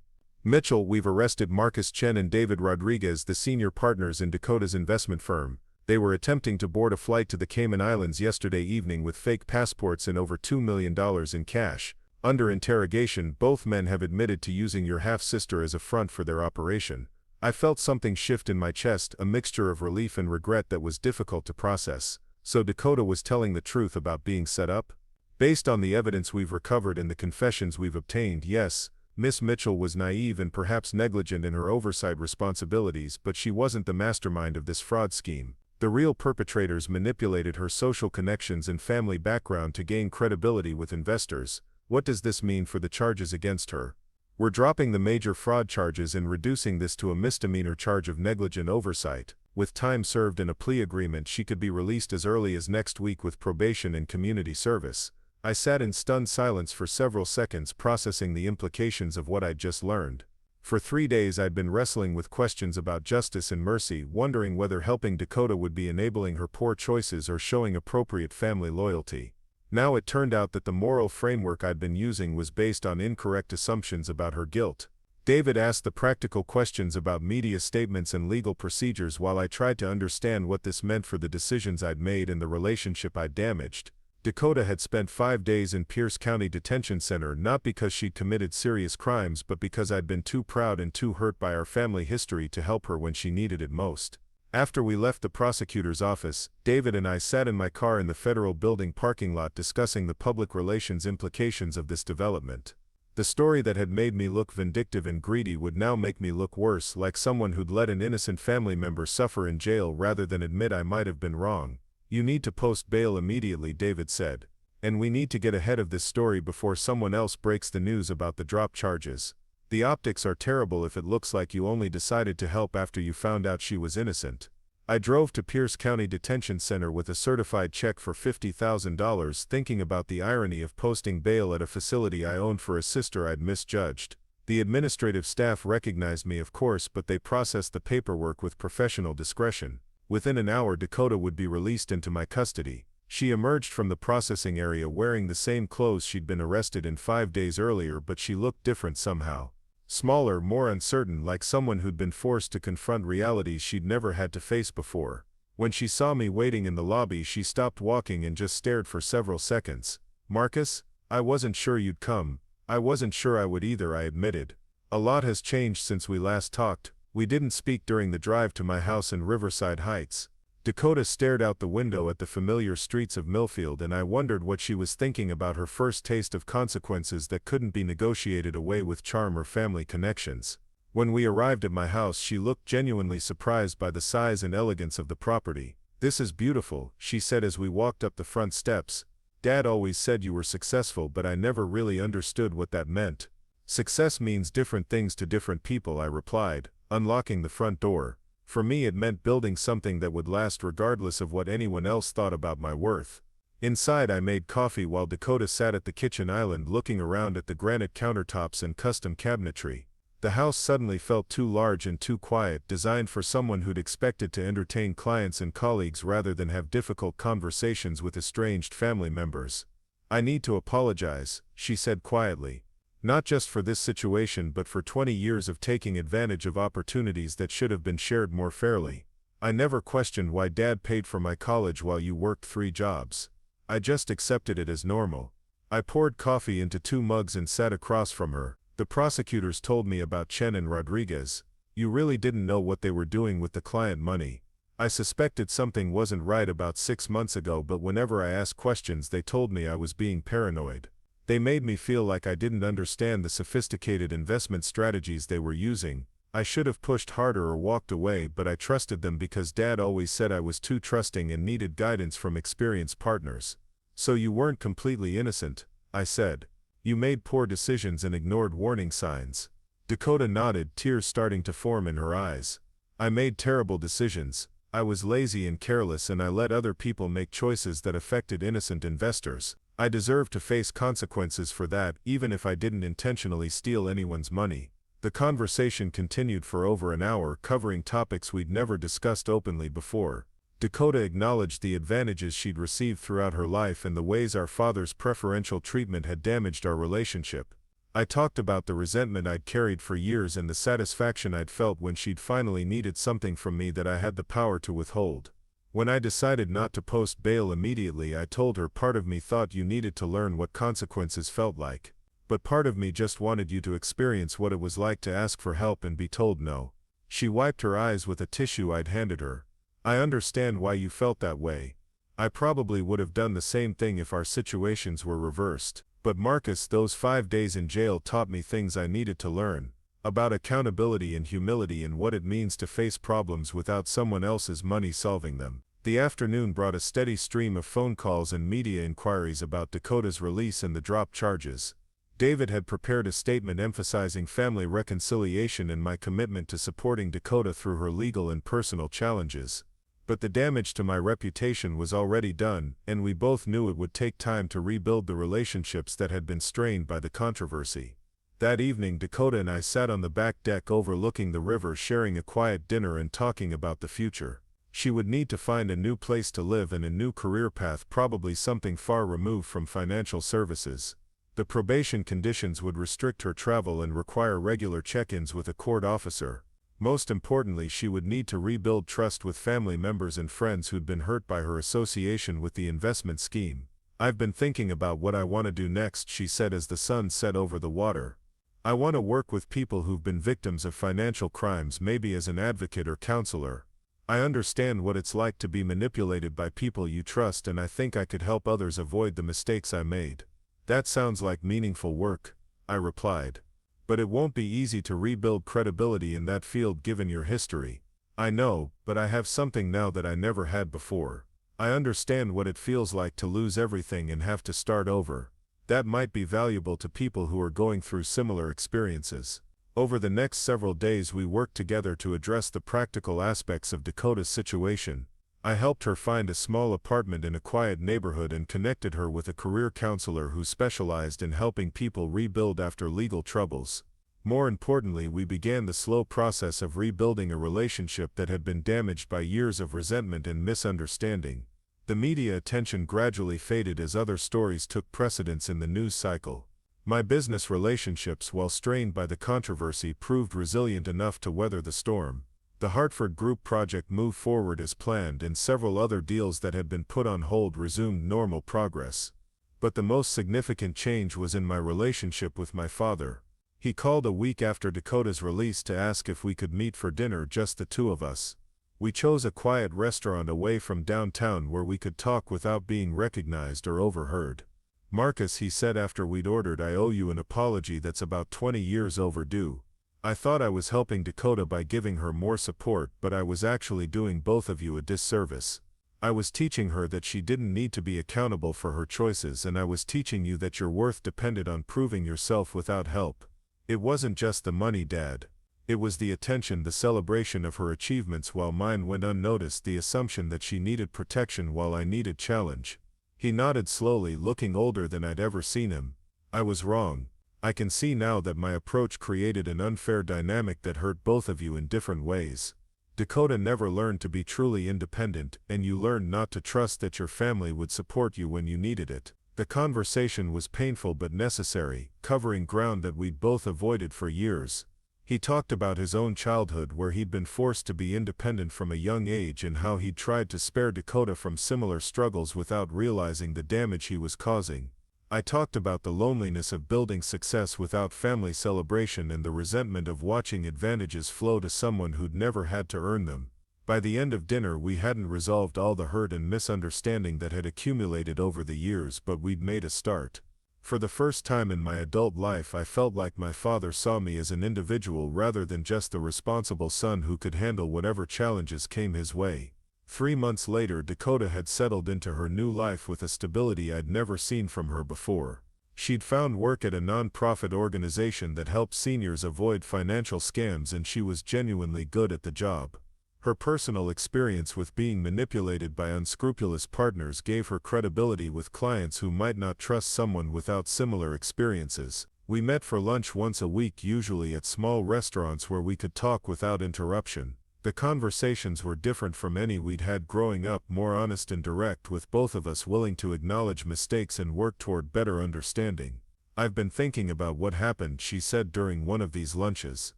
Mitchell, we've arrested Marcus Chen and David Rodriguez, the senior partners in Dakota's investment firm. They were attempting to board a flight to the Cayman Islands yesterday evening with fake passports and over $2 million in cash. Under interrogation, both men have admitted to using your half-sister as a front for their operation. I felt something shift in my chest, a mixture of relief and regret that was difficult to process. So Dakota was telling the truth about being set up? Based on the evidence we've recovered and the confessions we've obtained, yes. Miss Mitchell was naive and perhaps negligent in her oversight responsibilities, but she wasn't the mastermind of this fraud scheme. The real perpetrators manipulated her social connections and family background to gain credibility with investors. What does this mean for the charges against her? We're dropping the major fraud charges and reducing this to a misdemeanor charge of negligent oversight. With time served and a plea agreement, she could be released as early as next week with probation and community service. I sat in stunned silence for several seconds, processing the implications of what I'd just learned. For 3 days I'd been wrestling with questions about justice and mercy, wondering whether helping Dakota would be enabling her poor choices or showing appropriate family loyalty. Now it turned out that the moral framework I'd been using was based on incorrect assumptions about her guilt. David asked the practical questions about media statements and legal procedures while I tried to understand what this meant for the decisions I'd made and the relationship I'd damaged. Dakota had spent 5 days in Pierce County Detention Center not because she'd committed serious crimes but because I'd been too proud and too hurt by our family history to help her when she needed it most. After we left the prosecutor's office, David and I sat in my car in the federal building parking lot discussing the public relations implications of this development. The story that had made me look vindictive and greedy would now make me look worse, like someone who'd let an innocent family member suffer in jail rather than admit I might have been wrong. You need to post bail immediately, David said. And we need to get ahead of this story before someone else breaks the news about the drop charges. The optics are terrible if it looks like you only decided to help after you found out she was innocent. I drove to Pierce County Detention Center with a certified check for $50,000, thinking about the irony of posting bail at a facility I owned for a sister I'd misjudged. The administrative staff recognized me, of course, but they processed the paperwork with professional discretion. Within an hour, Dakota would be released into my custody. She emerged from the processing area wearing the same clothes she'd been arrested in 5 days earlier, but she looked different somehow. Smaller, more uncertain, like someone who'd been forced to confront realities she'd never had to face before. When she saw me waiting in the lobby, she stopped walking and just stared for several seconds. "Marcus, I wasn't sure you'd come." "I wasn't sure I would either," I admitted. "A lot has changed since we last talked." We didn't speak during the drive to my house in Riverside Heights. Dakota stared out the window at the familiar streets of Millfield, and I wondered what she was thinking about her first taste of consequences that couldn't be negotiated away with charm or family connections. When we arrived at my house, she looked genuinely surprised by the size and elegance of the property. "This is beautiful," she said as we walked up the front steps. "Dad always said you were successful, but I never really understood what that meant." "Success means different things to different people," I replied, unlocking the front door. "For me, it meant building something that would last regardless of what anyone else thought about my worth." Inside, I made coffee while Dakota sat at the kitchen island looking around at the granite countertops and custom cabinetry. The house suddenly felt too large and too quiet, designed for someone who'd expected to entertain clients and colleagues rather than have difficult conversations with estranged family members. "I need to apologize," she said quietly. "Not just for this situation, but for 20 years of taking advantage of opportunities that should have been shared more fairly. I never questioned why Dad paid for my college while you worked 3 jobs. I just accepted it as normal." I poured coffee into 2 mugs and sat across from her. "The prosecutors told me about Chen and Rodriguez. You really didn't know what they were doing with the client money." "I suspected something wasn't right about 6 months ago, but whenever I asked questions they told me I was being paranoid. They made me feel like I didn't understand the sophisticated investment strategies they were using. I should have pushed harder or walked away, but I trusted them because Dad always said I was too trusting and needed guidance from experienced partners." "So you weren't completely innocent," I said. "You made poor decisions and ignored warning signs." Dakota nodded, tears starting to form in her eyes. "I made terrible decisions. I was lazy and careless, and I let other people make choices that affected innocent investors. I deserve to face consequences for that, even if I didn't intentionally steal anyone's money." The conversation continued for over an hour, covering topics we'd never discussed openly before. Dakota acknowledged the advantages she'd received throughout her life and the ways our father's preferential treatment had damaged our relationship. I talked about the resentment I'd carried for years and the satisfaction I'd felt when she'd finally needed something from me that I had the power to withhold. When I decided not to post bail immediately, I told her part of me thought you needed to learn what consequences felt like. But part of me just wanted you to experience what it was like to ask for help and be told no. She wiped her eyes with a tissue I'd handed her. "I understand why you felt that way. I probably would have done the same thing if our situations were reversed. But Marcus, those 5 days in jail taught me things I needed to learn. About accountability and humility and what it means to face problems without someone else's money solving them." The afternoon brought a steady stream of phone calls and media inquiries about Dakota's release and the dropped charges. David had prepared a statement emphasizing family reconciliation and my commitment to supporting Dakota through her legal and personal challenges. But the damage to my reputation was already done, and we both knew it would take time to rebuild the relationships that had been strained by the controversy. That evening, Dakota and I sat on the back deck overlooking the river, sharing a quiet dinner and talking about the future. She would need to find a new place to live and a new career path, probably something far removed from financial services. The probation conditions would restrict her travel and require regular check-ins with a court officer. Most importantly, she would need to rebuild trust with family members and friends who'd been hurt by her association with the investment scheme. "I've been thinking about what I want to do next," she said as the sun set over the water. "I want to work with people who've been victims of financial crimes, maybe as an advocate or counselor. I understand what it's like to be manipulated by people you trust, and I think I could help others avoid the mistakes I made." "That sounds like meaningful work," I replied. "But it won't be easy to rebuild credibility in that field given your history." "I know, but I have something now that I never had before. I understand what it feels like to lose everything and have to start over. That might be valuable to people who are going through similar experiences." Over the next several days we worked together to address the practical aspects of Dakota's situation. I helped her find a small apartment in a quiet neighborhood and connected her with a career counselor who specialized in helping people rebuild after legal troubles. More importantly, we began the slow process of rebuilding a relationship that had been damaged by years of resentment and misunderstanding. The media attention gradually faded as other stories took precedence in the news cycle. My business relationships, while strained by the controversy, proved resilient enough to weather the storm. The Hartford Group project moved forward as planned, and several other deals that had been put on hold resumed normal progress. But the most significant change was in my relationship with my father. He called a week after Dakota's release to ask if we could meet for dinner, just the two of us. We chose a quiet restaurant away from downtown where we could talk without being recognized or overheard. "Marcus," he said after we'd ordered, "I owe you an apology that's about 20 years overdue. I thought I was helping Dakota by giving her more support, but I was actually doing both of you a disservice. I was teaching her that she didn't need to be accountable for her choices, and I was teaching you that your worth depended on proving yourself without help. It wasn't just the money, Dad. It was the attention, the celebration of her achievements while mine went unnoticed, the assumption that she needed protection while I needed challenge." He nodded slowly, looking older than I'd ever seen him. "I was wrong. I can see now that my approach created an unfair dynamic that hurt both of you in different ways. Dakota never learned to be truly independent, and you learned not to trust that your family would support you when you needed it." The conversation was painful but necessary, covering ground that we'd both avoided for years. He talked about his own childhood, where he'd been forced to be independent from a young age, and how he'd tried to spare Dakota from similar struggles without realizing the damage he was causing. I talked about the loneliness of building success without family celebration and the resentment of watching advantages flow to someone who'd never had to earn them. By the end of dinner, we hadn't resolved all the hurt and misunderstanding that had accumulated over the years, but we'd made a start. For the first time in my adult life, I felt like my father saw me as an individual rather than just the responsible son who could handle whatever challenges came his way. 3 months later, Dakota had settled into her new life with a stability I'd never seen from her before. She'd found work at a non-profit organization that helped seniors avoid financial scams, and she was genuinely good at the job. Her personal experience with being manipulated by unscrupulous partners gave her credibility with clients who might not trust someone without similar experiences. We met for lunch once a week, usually at small restaurants where we could talk without interruption. The conversations were different from any we'd had growing up, more honest and direct, with both of us willing to acknowledge mistakes and work toward better understanding. "I've been thinking about what happened," she said during one of these lunches.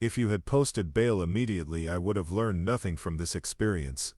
"If you had posted bail immediately, I would have learned nothing from this experience.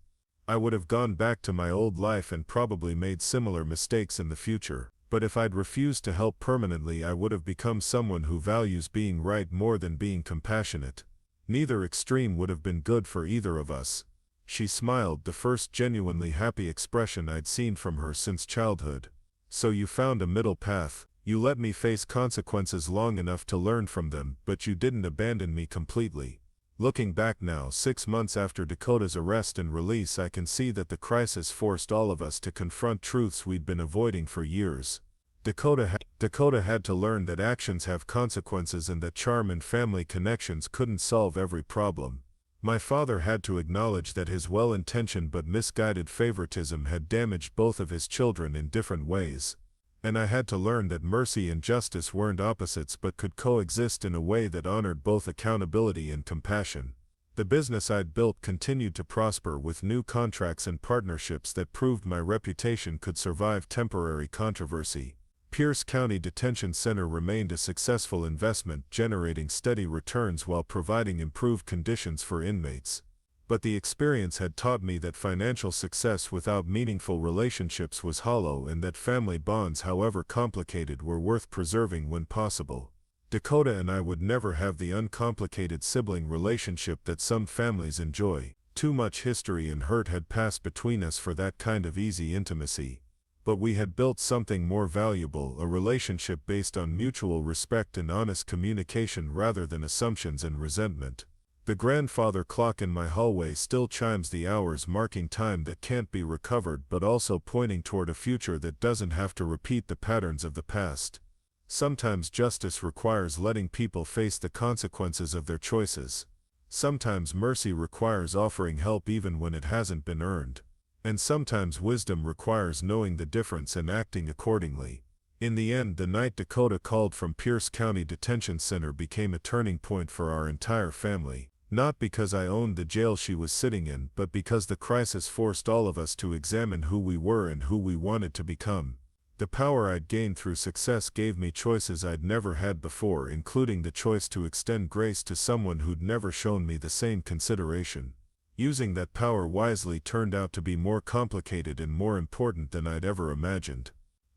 I would have gone back to my old life and probably made similar mistakes in the future. But if I'd refused to help permanently, I would have become someone who values being right more than being compassionate. Neither extreme would have been good for either of us." She smiled, the first genuinely happy expression I'd seen from her since childhood. "So you found a middle path. You let me face consequences long enough to learn from them, but you didn't abandon me completely." Looking back now, 6 months after Dakota's arrest and release, I can see that the crisis forced all of us to confront truths we'd been avoiding for years. Dakota had to learn that actions have consequences and that charm and family connections couldn't solve every problem. My father had to acknowledge that his well-intentioned but misguided favoritism had damaged both of his children in different ways. And I had to learn that mercy and justice weren't opposites but could coexist in a way that honored both accountability and compassion. The business I'd built continued to prosper, with new contracts and partnerships that proved my reputation could survive temporary controversy. Pierce County Detention Center remained a successful investment, generating steady returns while providing improved conditions for inmates. But the experience had taught me that financial success without meaningful relationships was hollow, and that family bonds, however complicated, were worth preserving when possible. Dakota and I would never have the uncomplicated sibling relationship that some families enjoy. Too much history and hurt had passed between us for that kind of easy intimacy. But we had built something more valuable, a relationship based on mutual respect and honest communication rather than assumptions and resentment. The grandfather clock in my hallway still chimes the hours, marking time that can't be recovered but also pointing toward a future that doesn't have to repeat the patterns of the past. Sometimes justice requires letting people face the consequences of their choices. Sometimes mercy requires offering help even when it hasn't been earned. And sometimes wisdom requires knowing the difference and acting accordingly. In the end, the night Dakota called from Pierce County Detention Center became a turning point for our entire family. Not because I owned the jail she was sitting in, but because the crisis forced all of us to examine who we were and who we wanted to become. The power I'd gained through success gave me choices I'd never had before, including the choice to extend grace to someone who'd never shown me the same consideration. Using that power wisely turned out to be more complicated and more important than I'd ever imagined.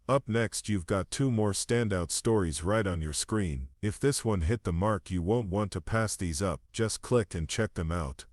Up next, you've got 2 more standout stories right on your screen. If this one hit the mark, you won't want to pass these up. Just click and check them out.